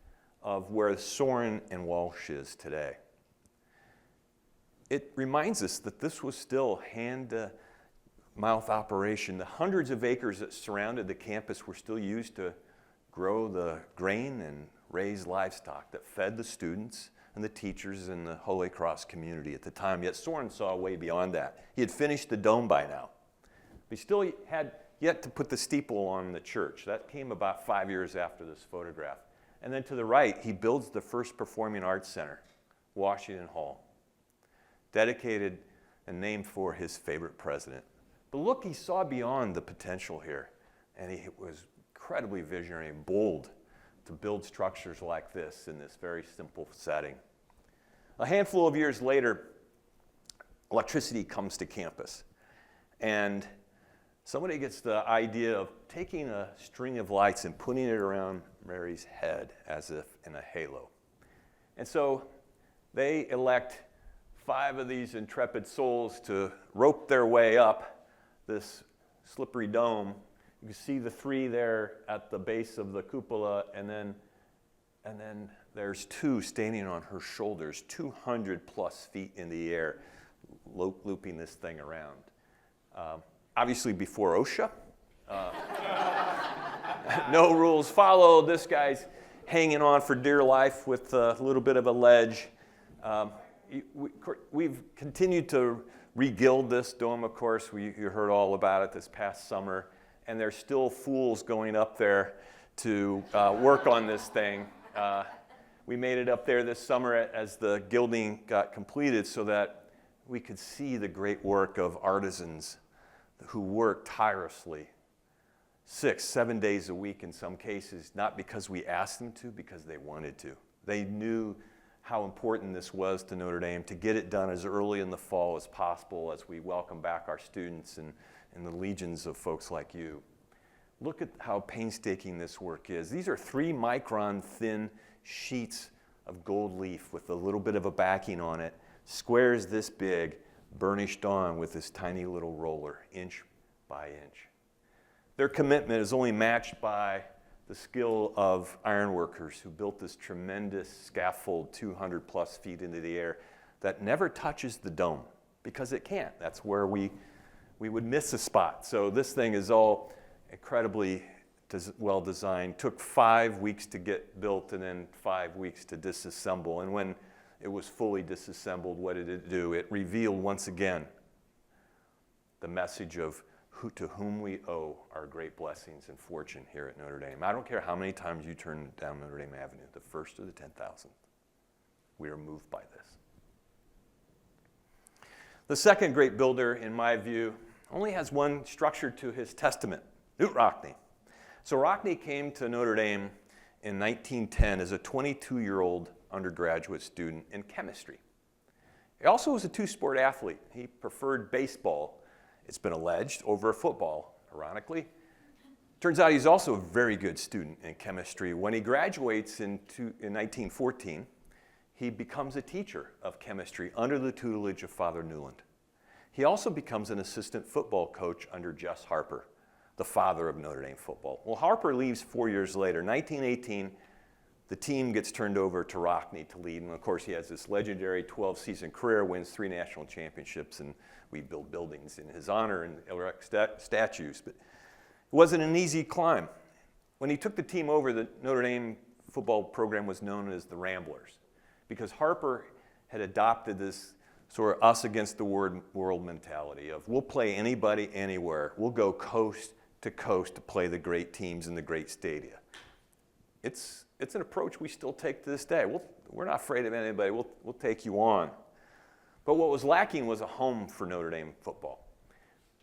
of where Soren and Walsh is today. It reminds us that this was still hand-to-mouth operation. The hundreds of acres that surrounded the campus were still used to grow the grain and raise livestock that fed the students and the teachers in the Holy Cross community at the time. Yet Soren saw way beyond that. He had finished the dome by now. He still had yet to put the steeple on the church. That came about 5 years after this photograph. And then to the right, he builds the first performing arts center, Washington Hall, dedicated and named for his favorite president. But look, he saw beyond the potential here, and he was incredibly visionary and bold to build structures like this in this very simple setting. A handful of years later, electricity comes to campus, and somebody gets the idea of taking a string of lights and putting it around Mary's head as if in a halo. And so they elect 5 of these intrepid souls to rope their way up this slippery dome. You can see the 3 there at the base of the cupola, and then there's 2 standing on her shoulders, 200 plus feet in the air, looping this thing around. Obviously before OSHA. No rules followed. This guy's hanging on for dear life with a little bit of a ledge. We've continued to regild this dome, of course. You heard all about it this past summer. And there's still fools going up there to work on this thing. We made it up there this summer as the gilding got completed so that we could see the great work of artisans who work tirelessly, 6, 7 days a week in some cases, not because we asked them to, because they wanted to. They knew how important this was to Notre Dame to get it done as early in the fall as possible as we welcome back our students and the legions of folks like you. Look at how painstaking this work is. These are 3-micron thin sheets of gold leaf with a little bit of a backing on it, squares this big, burnished on with this tiny little roller, inch by inch. Their commitment is only matched by the skill of ironworkers who built this tremendous scaffold 200 plus feet into the air that never touches the dome because it can't. That's where we would miss a spot. So this thing is all incredibly well designed. Took 5 weeks to get built and then 5 weeks to disassemble. And when it was fully disassembled, what did it do? It revealed once again the message of to whom we owe our great blessings and fortune here at Notre Dame. I don't care how many times you turn down Notre Dame Avenue, the 1st or the 10,000th. We are moved by this. The second great builder, in my view, only has one structure to his testament, Knut Rockne. So Rockne came to Notre Dame in 1910 as a 22-year-old undergraduate student in chemistry. He also was a 2-sport athlete. He preferred baseball, it's been alleged, over football, ironically. Turns out he's also a very good student in chemistry. When he graduates in 1914, he becomes a teacher of chemistry under the tutelage of Father Newland. He also becomes an assistant football coach under Jess Harper, the father of Notre Dame football. Well, Harper leaves 4 years later. 1918, the team gets turned over to Rockne to lead. And of course, he has this legendary 12-season career, wins 3 national championships, and we build buildings in his honor and erect statues. But it wasn't an easy climb. When he took the team over, the Notre Dame football program was known as the Ramblers, because Harper had adopted this sort of us against the world mentality of we'll play anybody, anywhere. We'll go coast to coast to play the great teams in the great stadia. It's an approach we still take to this day. We're not afraid of anybody. We'll take you on. But what was lacking was a home for Notre Dame football.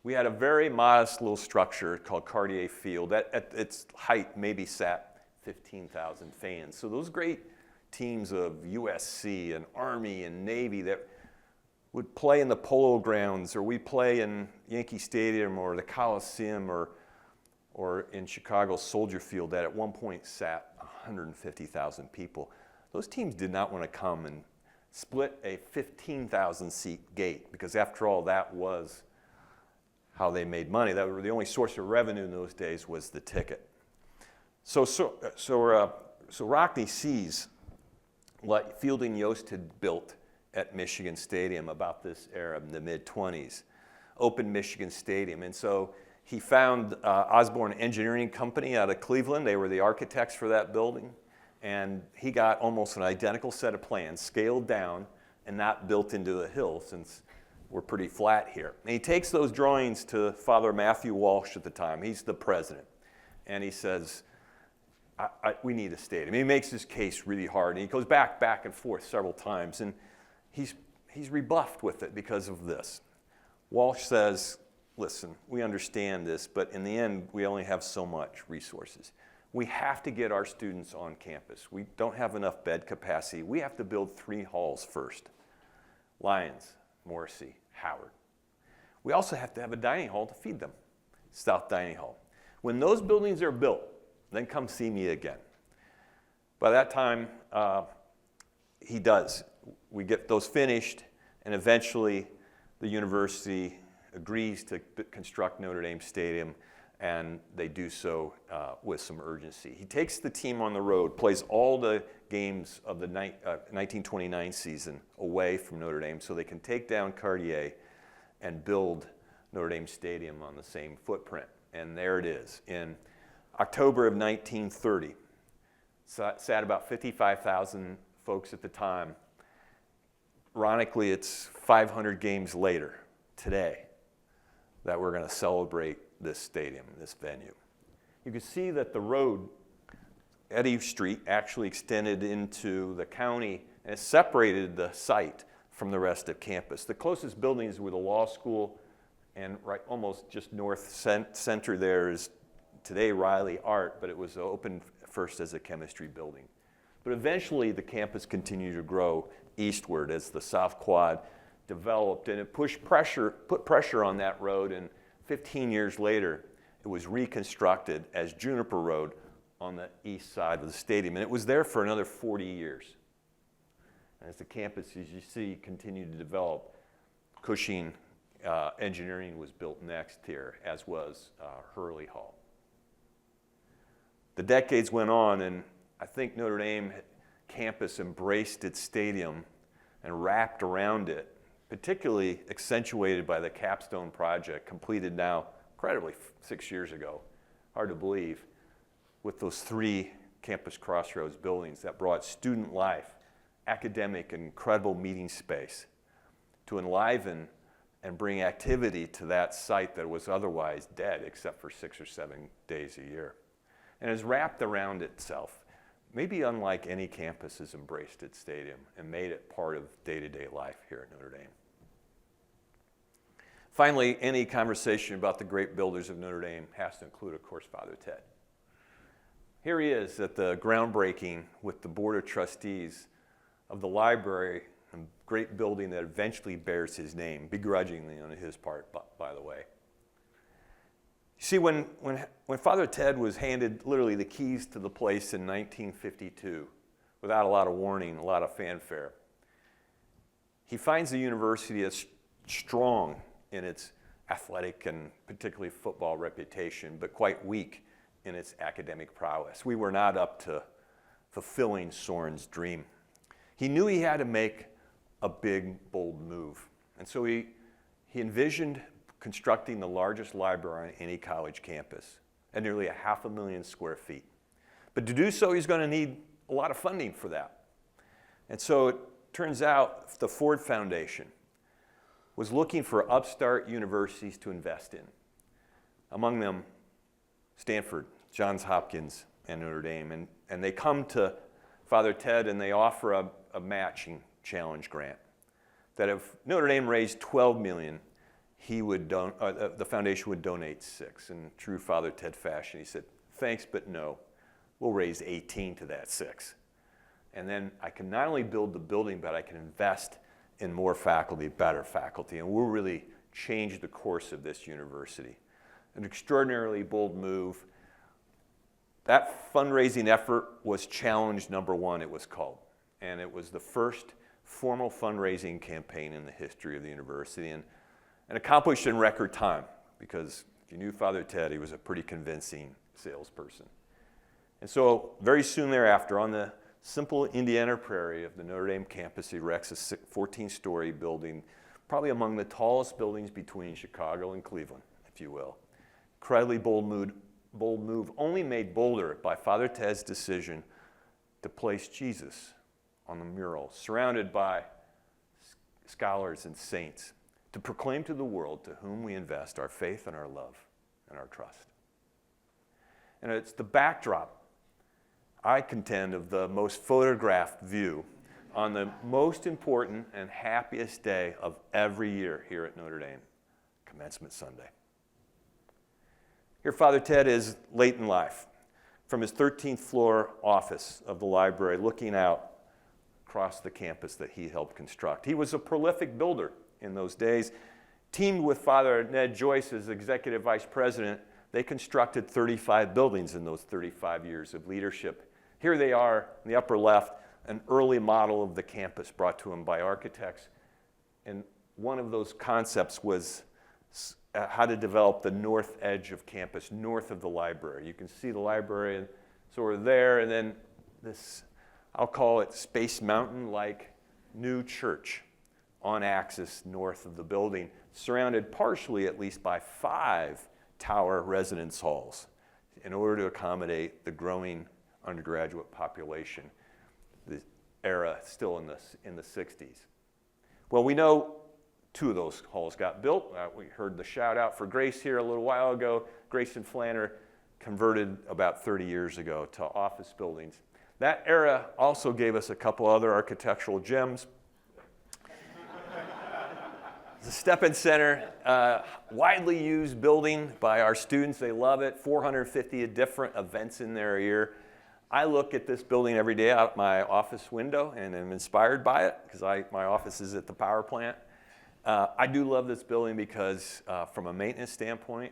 We had a very modest little structure called Cartier Field. At its height maybe sat 15,000 fans. So those great teams of USC and Army and Navy that would play in the Polo Grounds, or we'd play in Yankee Stadium or the Coliseum or in Chicago's Soldier Field that at one point sat 150,000 people. Those teams did not want to come and split a 15,000-seat gate, because after all, that was how they made money. That was the only source of revenue in those days was the ticket. So Rockne sees what Fielding Yost had built at Michigan Stadium about this era in the mid-20s, open Michigan Stadium. And so he found Osborne Engineering Company out of Cleveland. They were the architects for that building. And he got almost an identical set of plans, scaled down and not built into the hill, since we're pretty flat here. And he takes those drawings to Father Matthew Walsh at the time. He's the president. And he says, we need a stadium. He makes his case really hard. And he goes back and forth several times. And he's rebuffed with it because of this. Walsh says, listen, we understand this, but in the end, we only have so much resources. We have to get our students on campus. We don't have enough bed capacity. We have to build 3 halls first. Lyons, Morrissey, Howard. We also have to have a dining hall to feed them, South Dining Hall. When those buildings are built, then come see me again. By that time, he does. We get those finished, and eventually the university agrees to construct Notre Dame Stadium, and they do so with some urgency. He takes the team on the road, plays all the games of the 1929 season away from Notre Dame so they can take down Cartier and build Notre Dame Stadium on the same footprint. And there it is. In October of 1930, sat about 55,000 folks at the time. Ironically, it's 500 games later, today, that we're going to celebrate this stadium, this venue. You can see that the road, Eddy Street, actually extended into the county, and it separated the site from the rest of campus. The closest buildings were the law school, and right almost just north center there is today Riley Art, but it was opened first as a chemistry building. But eventually the campus continued to grow eastward as the South Quad developed, and it put pressure on that road, and 15 years later it was reconstructed as Juniper Road on the east side of the stadium, and it was there for another 40 years. And as the campus, as you see, continued to develop, Cushing Engineering was built next here, as was Hurley Hall. The decades went on, and I think Notre Dame campus embraced its stadium and wrapped around it, particularly accentuated by the capstone project, completed now incredibly 6 years ago, hard to believe, with those 3 campus crossroads buildings that brought student life, academic, and incredible meeting space to enliven and bring activity to that site that was otherwise dead except for 6 or 7 days a year. And has wrapped around itself, maybe unlike any campus has embraced its stadium and made it part of day-to-day life here at Notre Dame. Finally, any conversation about the great builders of Notre Dame has to include, of course, Father Ted. Here he is at the groundbreaking with the Board of Trustees of the library, a great building that eventually bears his name, begrudgingly on his part, by the way. You see, when Father Ted was handed literally the keys to the place in 1952, without a lot of warning, a lot of fanfare, he finds the university as strong in its athletic and particularly football reputation, but quite weak in its academic prowess. We were not up to fulfilling Soren's dream. He knew he had to make a big, bold move. And so he envisioned constructing the largest library on any college campus at nearly 500,000 square feet. But to do so, he's going to need a lot of funding for that. And so it turns out the Ford Foundation was looking for upstart universities to invest in. Among them, Stanford, Johns Hopkins, and Notre Dame. And they come to Father Ted and they offer a matching challenge grant that if Notre Dame raised $12 million, the foundation would donate $6 million. In true Father Ted fashion, he said, thanks, but no. We'll raise 18 to that 6. And then I can not only build the building, but I can invest in more faculty, better faculty, and we'll really change the course of this university. An extraordinarily bold move. That fundraising effort was challenge number 1, it was called. And it was the first formal fundraising campaign in the history of the university, and accomplished in record time, because if you knew Father Ted, he was a pretty convincing salesperson. And so very soon thereafter, on the simple Indiana prairie of the Notre Dame campus, he erects a 14-story building, probably among the tallest buildings between Chicago and Cleveland, if you will. Incredibly bold move, only made bolder by Father Ted's decision to place Jesus on the mural, surrounded by scholars and saints, to proclaim to the world to whom we invest our faith and our love and our trust. And it's the backdrop, I contend, of the most photographed view on the most important and happiest day of every year here at Notre Dame, Commencement Sunday. Here, Father Ted is late in life, from his 13th floor office of the library, looking out across the campus that he helped construct. He was a prolific builder in those days. Teamed with Father Ned Joyce as executive vice president, they constructed 35 buildings in those 35 years of leadership. Here they are in the upper left, an early model of the campus brought to him by architects. And one of those concepts was how to develop the north edge of campus, north of the library. You can see the library sort of there, and then this, I'll call it Space Mountain-like new church on axis north of the building, surrounded partially at least by 5 tower residence halls in order to accommodate the growing undergraduate population, the era still in the 60s. Well, we know 2 of those halls got built. We heard the shout out for Grace here a little while ago. Grace and Flanner converted about 30 years ago to office buildings. That era also gave us a couple other architectural gems. The Steppen Center, widely used building by our students. They love it. 450 different events in there a year. I look at this building every day out my office window and am inspired by it because my office is at the power plant. I do love this building because from a maintenance standpoint,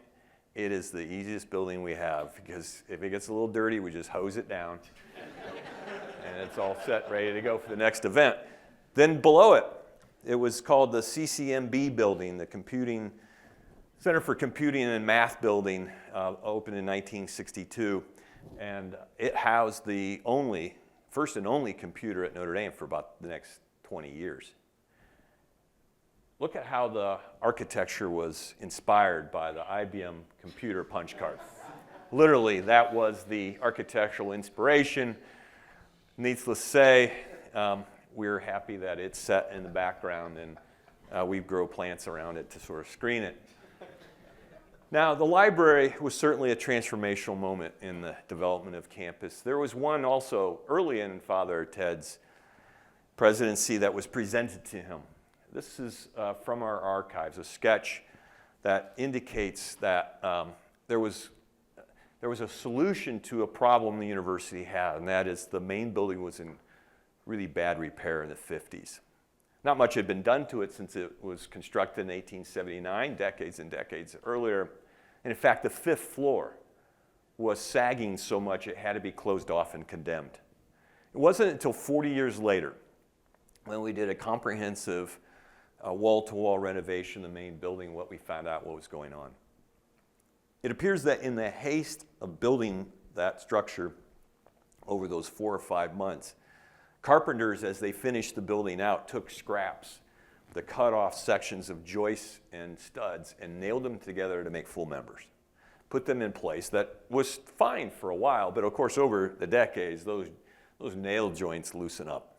it is the easiest building we have, because if it gets a little dirty, we just hose it down and it's all set, ready to go for the next event. Then below it, it was called the CCMB building, the Center for Computing and Math building, opened in 1962. And it housed the first and only computer at Notre Dame for about the next 20 years. Look at how the architecture was inspired by the IBM computer punch card. Literally, that was the architectural inspiration. Needless to say, we're happy that it's set in the background, and we grow plants around it to sort of screen it. Now, the library was certainly a transformational moment in the development of campus. There was one also early in Father Ted's presidency that was presented to him. This is from our archives, a sketch that indicates that there was a solution to a problem the university had, and that is the main building was in really bad repair in the 50s. Not much had been done to it since it was constructed in 1879, decades and decades earlier. And in fact, the 5th floor was sagging so much it had to be closed off and condemned. It wasn't until 40 years later when we did a comprehensive wall-to-wall renovation of the main building what we found out what was going on. It appears that in the haste of building that structure over those 4 or 5 months, carpenters, as they finished the building out, took scraps, the cut-off sections of joists and studs, and nailed them together to make full members. Put them in place. That was fine for a while, but of course over the decades, those nail joints loosen up.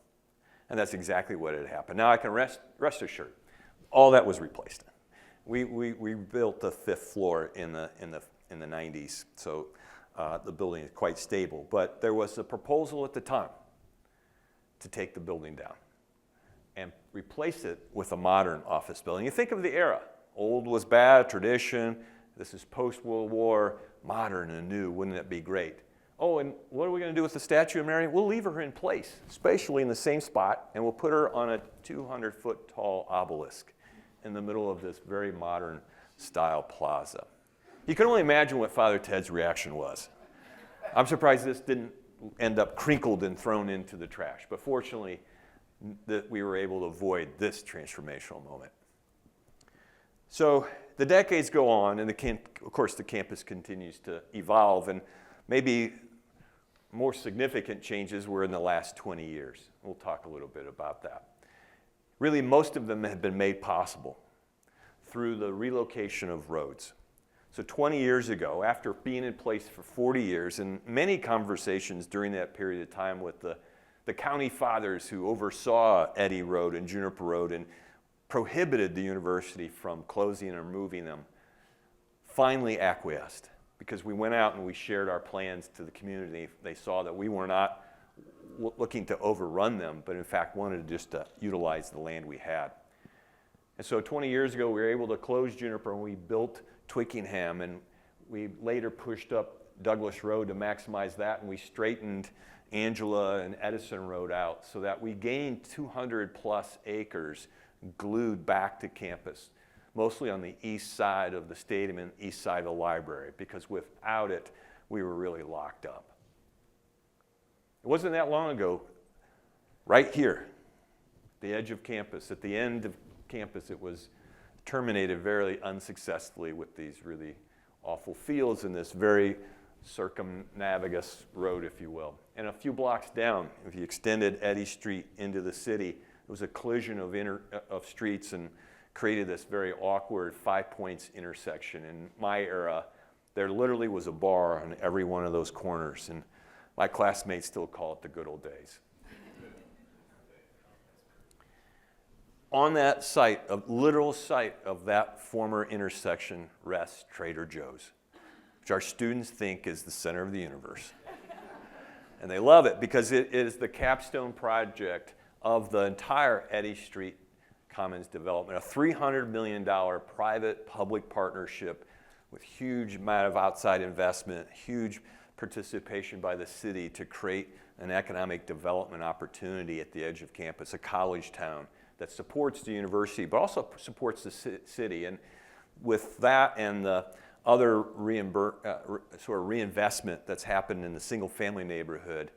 And that's exactly what had happened. Now I can rest assured, all that was replaced. We built the 5th floor in the 90s, so the building is quite stable. But there was a proposal at the time to take the building down and replace it with a modern office building. You think of the era. Old was bad, tradition. This is post-World War, modern and new. Wouldn't it be great? Oh, and what are we going to do with the statue of Mary? We'll leave her in place, spatially in the same spot, and we'll put her on a 200-foot tall obelisk in the middle of this very modern style plaza. You can only imagine what Father Ted's reaction was. I'm surprised this didn't end up crinkled and thrown into the trash, but fortunately, that we were able to avoid this transformational moment. So the decades go on, and of course the campus continues to evolve, and maybe more significant changes were in the last 20 years. We'll talk a little bit about that. Really, most of them have been made possible through the relocation of roads. So 20 years ago, after being in place for 40 years, and many conversations during that period of time with the county fathers who oversaw Eddy Road and Juniper Road and prohibited the university from closing or moving them, finally acquiesced, because we went out and we shared our plans to the community. They saw that we were not looking to overrun them, but in fact wanted just to utilize the land we had. And so 20 years ago, we were able to close Juniper, and we built Twickenham, and we later pushed up Douglas Road to maximize that, and we straightened Angela and Edison Road out so that we gained 200 plus acres glued back to campus, mostly on the east side of the stadium and east side of the library, because without it, we were really locked up. It wasn't that long ago, right here, the edge of campus, at the end of campus, it was terminated very unsuccessfully with these really awful fields and this very circumnavigous road, if you will. And a few blocks down, if you extended Eddy Street into the city, it was a collision of streets and created this very awkward 5 points intersection. In my era, there literally was a bar on every one of those corners, and my classmates still call it the good old days. On that site, a literal site of that former intersection, rests Trader Joe's, which our students think is the center of the universe. And they love it because it is the capstone project of the entire Eddy Street Commons development, a $300 million private-public partnership with huge amount of outside investment, huge participation by the city to create an economic development opportunity at the edge of campus, a college town that supports the university, but also supports the city. And with that and the other sort of reinvestment that's happened in the single-family neighborhood,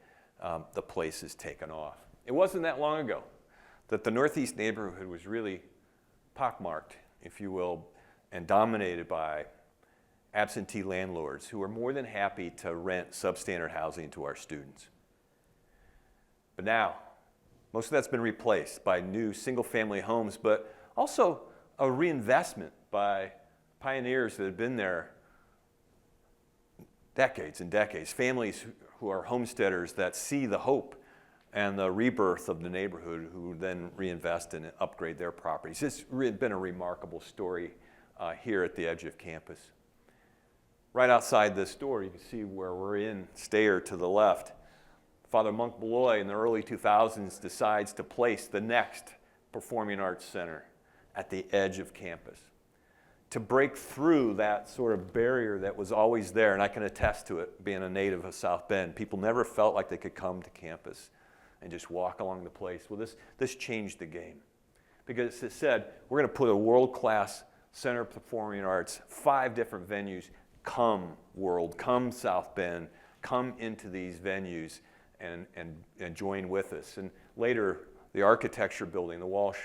the place has taken off. It wasn't that long ago that the Northeast neighborhood was really pockmarked, if you will, and dominated by absentee landlords who were more than happy to rent substandard housing to our students. But now, most of that's been replaced by new single-family homes, but also a reinvestment by pioneers that have been there decades and decades, families who are homesteaders that see the hope and the rebirth of the neighborhood, who then reinvest and upgrade their properties. It's been a remarkable story here at the edge of campus. Right outside this door, you can see where we're in, Stayer to the left. Father Monk Beloy in the early 2000s decides to place the next Performing Arts Center at the edge of campus, to break through that sort of barrier that was always there, and I can attest to it, being a native of South Bend. People never felt like they could come to campus and just walk along the place. Well, this changed the game, because it said, we're going to put a world-class Center of Performing Arts, 5 different venues. Come, world, come, South Bend, come into these venues and join with us. And later, the architecture building, the Walsh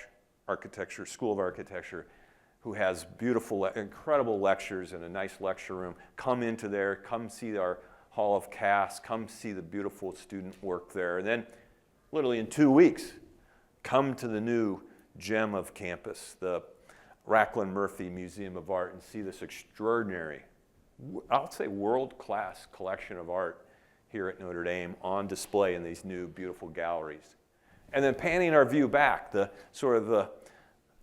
Architecture, School of Architecture, who has beautiful, incredible lectures and a nice lecture room. Come into there, come see our Hall of Cast, come see the beautiful student work there. And then, literally in 2 weeks, come to the new gem of campus, the Racklin Murphy Museum of Art, and see this extraordinary, I'll say world-class collection of art here at Notre Dame on display in these new beautiful galleries. And then panning our view back,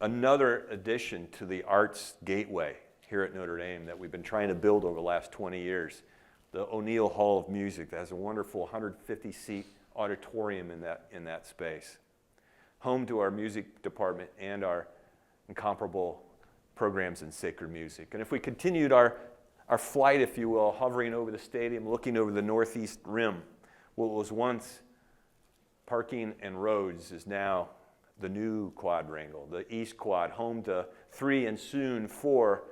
another addition to the arts gateway here at Notre Dame that we've been trying to build over the last 20 years, the O'Neill Hall of Music that has a wonderful 150-seat auditorium in that space, home to our music department and our incomparable programs in sacred music. And if we continued our flight, if you will, hovering over the stadium, looking over the northeast rim, what was once parking and roads is now the new quadrangle, the East Quad, home to 3 and soon 4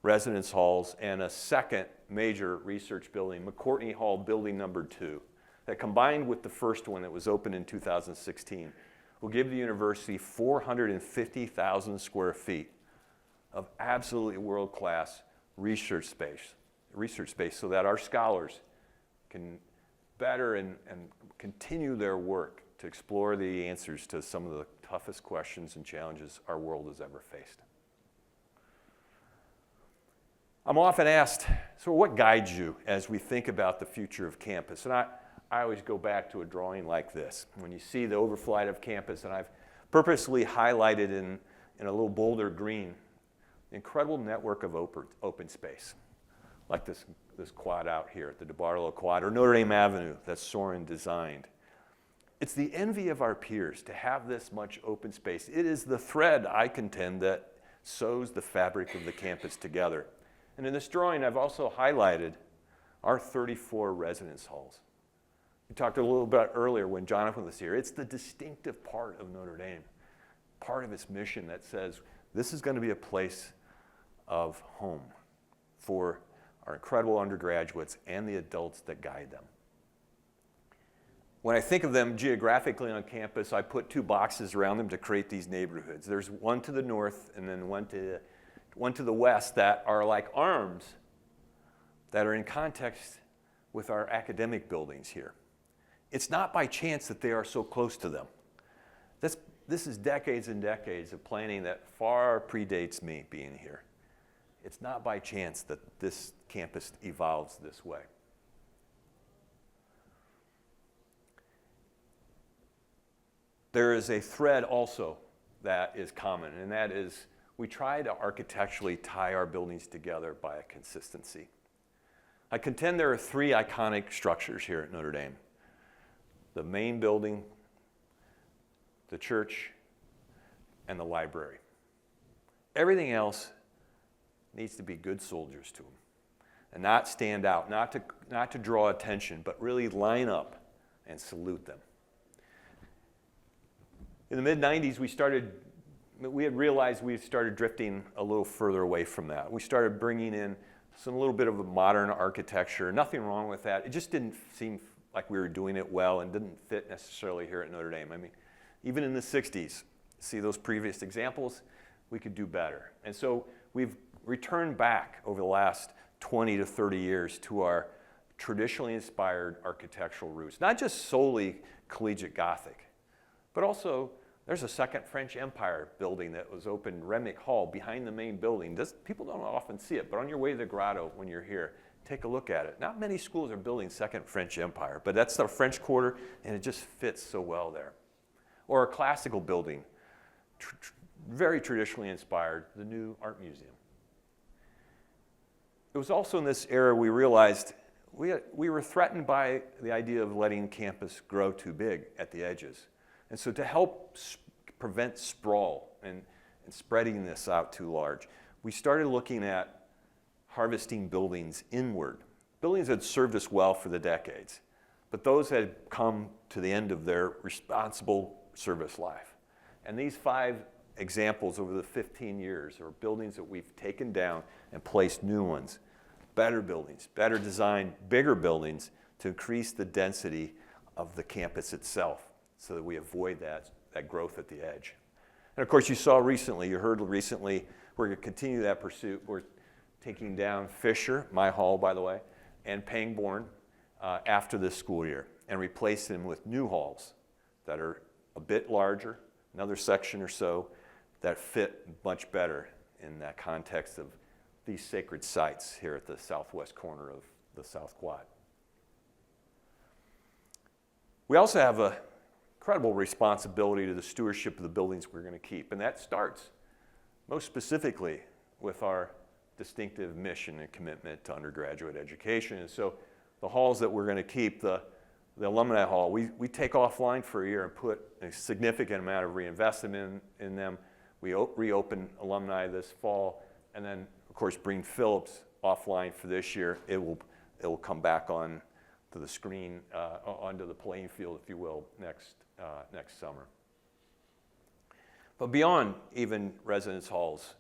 residence halls and a second major research building, McCourtney Hall Building Number 2, that combined with the first one that was opened in 2016, will give the university 450,000 square feet of absolutely world-class research space so that our scholars can better and continue their work to explore the answers to some of the toughest questions and challenges our world has ever faced. I'm often asked, so what guides you as we think about the future of campus? And I always go back to a drawing like this. When you see the overflight of campus, and I've purposely highlighted in a little bolder green, the incredible network of open space, like this quad out here at the DeBartolo Quad, or Notre Dame Avenue that Soren designed. It's the envy of our peers to have this much open space. It is the thread, I contend, that sews the fabric of the campus together. And in this drawing, I've also highlighted our 34 residence halls. We talked a little bit earlier when Jonathan was here. It's the distinctive part of Notre Dame, part of its mission that says this is going to be a place of home for our incredible undergraduates and the adults that guide them. When I think of them geographically on campus, I put two boxes around them to create these neighborhoods. There's one to the north and then one to the west that are like arms that are in context with our academic buildings here. It's not by chance that they are so close to them. This is decades and decades of planning that far predates me being here. It's not by chance that this campus evolves this way. There is a thread also that is common, and that is we try to architecturally tie our buildings together by a consistency. I contend there are three iconic structures here at Notre Dame: the main building, the church, and the library. Everything else needs to be good soldiers to them and not stand out, not to draw attention, but really line up and salute them. In the mid-90s, we had realized we had started drifting a little further away from that. We started bringing in a little bit of a modern architecture. Nothing wrong with that. It just didn't seem like we were doing it well and didn't fit necessarily here at Notre Dame. I mean, even in the 60s, see those previous examples, we could do better. And so we've returned back over the last 20 to 30 years to our traditionally inspired architectural roots, not just solely collegiate Gothic, but also there's a Second French Empire building that was opened, Remick Hall, behind the main building. People don't often see it, but on your way to the grotto when you're here, take a look at it. Not many schools are building Second French Empire, but that's the French Quarter, and it just fits so well there. Or a classical building, very traditionally inspired, the new Art Museum. It was also in this era we realized we were threatened by the idea of letting campus grow too big at the edges. And so to help prevent sprawl and spreading this out too large, we started looking at harvesting buildings inward. Buildings that served us well for the decades, but those had come to the end of their responsible service life. And these 5 examples over the 15 years are buildings that we've taken down and placed new ones. Better buildings, better designed, bigger buildings to increase the density of the campus itself so that we avoid that growth at the edge. And of course, you heard recently, we're going to continue that pursuit. We're taking down Fisher, my hall, by the way, and Pangbourne after this school year and replace them with new halls that are a bit larger, another section or so, that fit much better in that context of these sacred sites here at the southwest corner of the South Quad. We also have an incredible responsibility to the stewardship of the buildings we're going to keep, and that starts most specifically with our distinctive mission and commitment to undergraduate education. And so the halls that we're going to keep, the alumni hall, we take offline for a year and put a significant amount of reinvestment in them. We reopen alumni this fall, and then of course bring Phillips offline for this year. It will come back on to the screen, onto the playing field, if you will, next summer. But beyond even residence halls,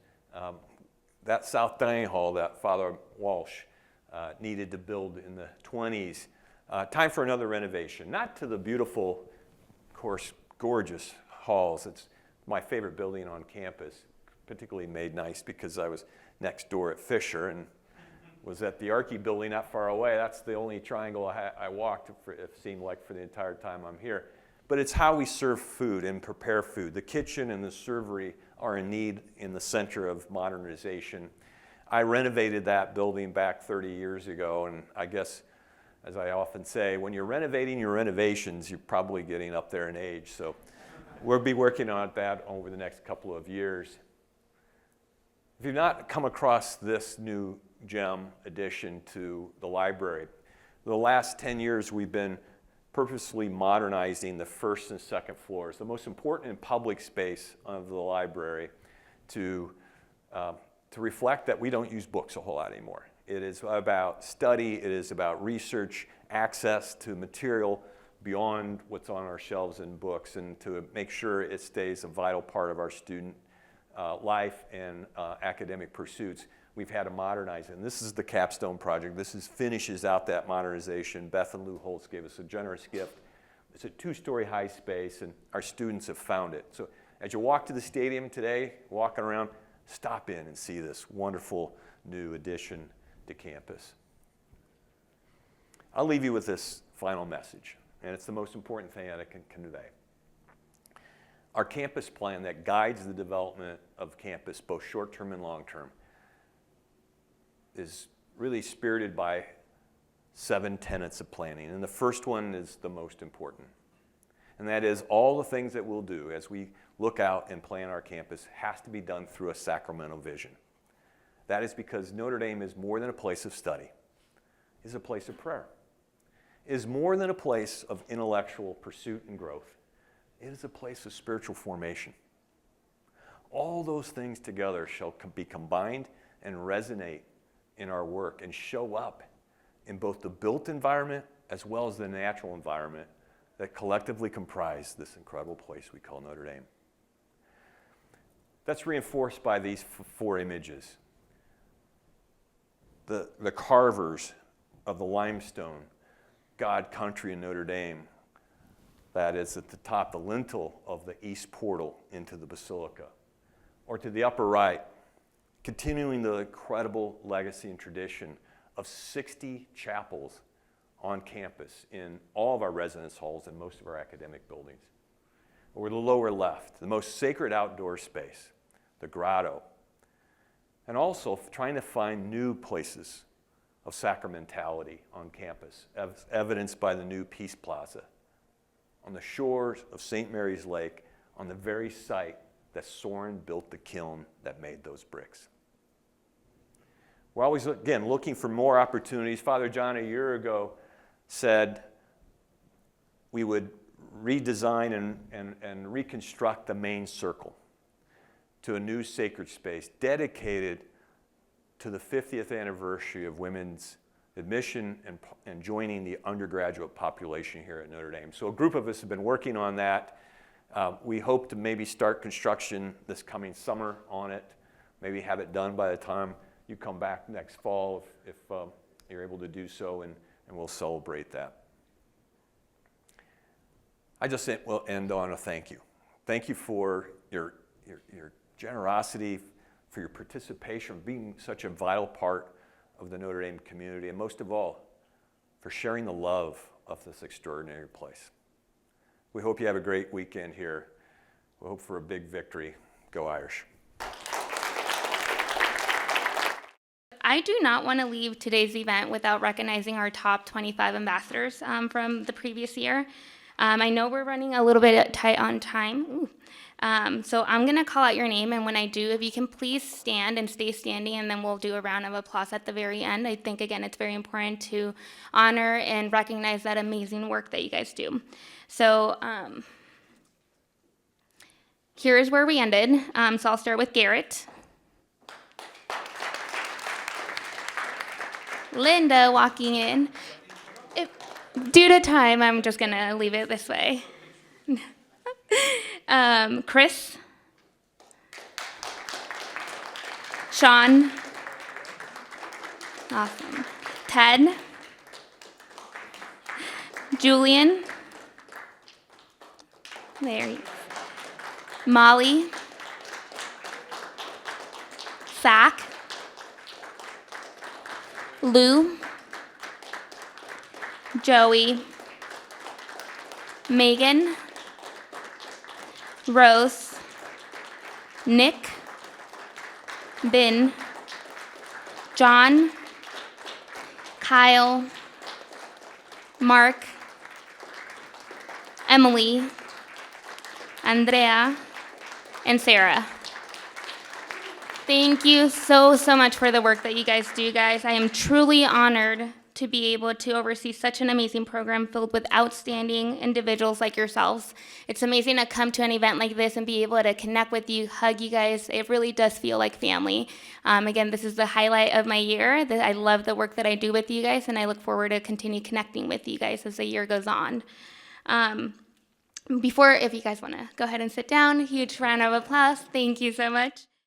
that South Dining Hall that Father Walsh needed to build in the 20s, time for another renovation. Not to the beautiful, of course, gorgeous halls. It's my favorite building on campus, particularly made nice because I was next door at Fisher and was at the Archie building not far away. That's the only triangle I walked, it seemed like, for the entire time I'm here. But it's how we serve food and prepare food. The kitchen and the servery are in need in the center of modernization. I renovated that building back 30 years ago, and I guess, as I often say, when you're renovating your renovations, you're probably getting up there in age. So we'll be working on that over the next couple of years. If you've not come across this new gem addition to the library, the last 10 years we've been purposely modernizing the first and second floors, the most important public space of the library, to reflect that we don't use books a whole lot anymore. It is about study, it is about research, access to material beyond what's on our shelves and books, and to make sure it stays a vital part of our student life and academic pursuits. We've had to modernize it. And this is the capstone project. This finishes out that modernization. Beth and Lou Holtz gave us a generous gift. It's a 2-story high space, and our students have found it. So as you walk to the stadium today, walking around, stop in and see this wonderful new addition to campus. I'll leave you with this final message, and it's the most important thing that I can convey. Our campus plan that guides the development of campus, both short-term and long-term, is really spirited by 7 tenets of planning. And the first one is the most important. And that is, all the things that we'll do as we look out and plan our campus has to be done through a sacramental vision. That is because Notre Dame is more than a place of study. It is a place of prayer. It is more than a place of intellectual pursuit and growth. It is a place of spiritual formation. All those things together shall be combined and resonate in our work and show up in both the built environment as well as the natural environment that collectively comprise this incredible place we call Notre Dame. That's reinforced by these 4 images. The carvers of the limestone, God, country, and Notre Dame, that is at the top, the lintel of the east portal into the basilica. Or to the upper right, continuing the incredible legacy and tradition of 60 chapels on campus in all of our residence halls and most of our academic buildings. Or the lower left, the most sacred outdoor space, the grotto. And also trying to find new places of sacramentality on campus, as evidenced by the new Peace Plaza on the shores of St. Mary's Lake, on the very site that Soren built the kiln that made those bricks. We're always, again, looking for more opportunities. Father John, a year ago, said we would redesign and reconstruct the main circle to a new sacred space dedicated to the 50th anniversary of women's admission and joining the undergraduate population here at Notre Dame. So a group of us have been working on that. We hope to maybe start construction this coming summer on it, maybe have it done by the time you come back next fall if you're able to do so, and we'll celebrate that. I just will end on a thank you. Thank you for your generosity, for your participation, being such a vital part of the Notre Dame community, and most of all, for sharing the love of this extraordinary place. We hope you have a great weekend here. We hope for a big victory. Go Irish. I do not want to leave today's event without recognizing our top 25 ambassadors from the previous year. I know we're running a little bit tight on time, so I'm going to call out your name, and when I do, if you can please stand and stay standing, and then we'll do a round of applause at the very end. I think, again, it's very important to honor and recognize that amazing work that you guys do. So here's where we ended. So I'll start with Garrett. Linda walking in. Due to time, I'm just going to leave it this way. Chris. Sean. Awesome. Ted. Julian. There he is. Molly, Zach, Lou, Joey, Megan, Rose, Nick, Ben, John, Kyle, Mark, Emily, Andrea, and Sarah. Thank you so much for the work that you guys do, guys. I am truly honored to be able to oversee such an amazing program filled with outstanding individuals like yourselves. It's amazing to come to an event like this and be able to connect with you, hug you guys. It really does feel like family. Again, this is the highlight of my year. I love the work that I do with you guys, and I look forward to continue connecting with you guys as the year goes on. If you guys want to go ahead and sit down, huge round of applause. Thank you so much.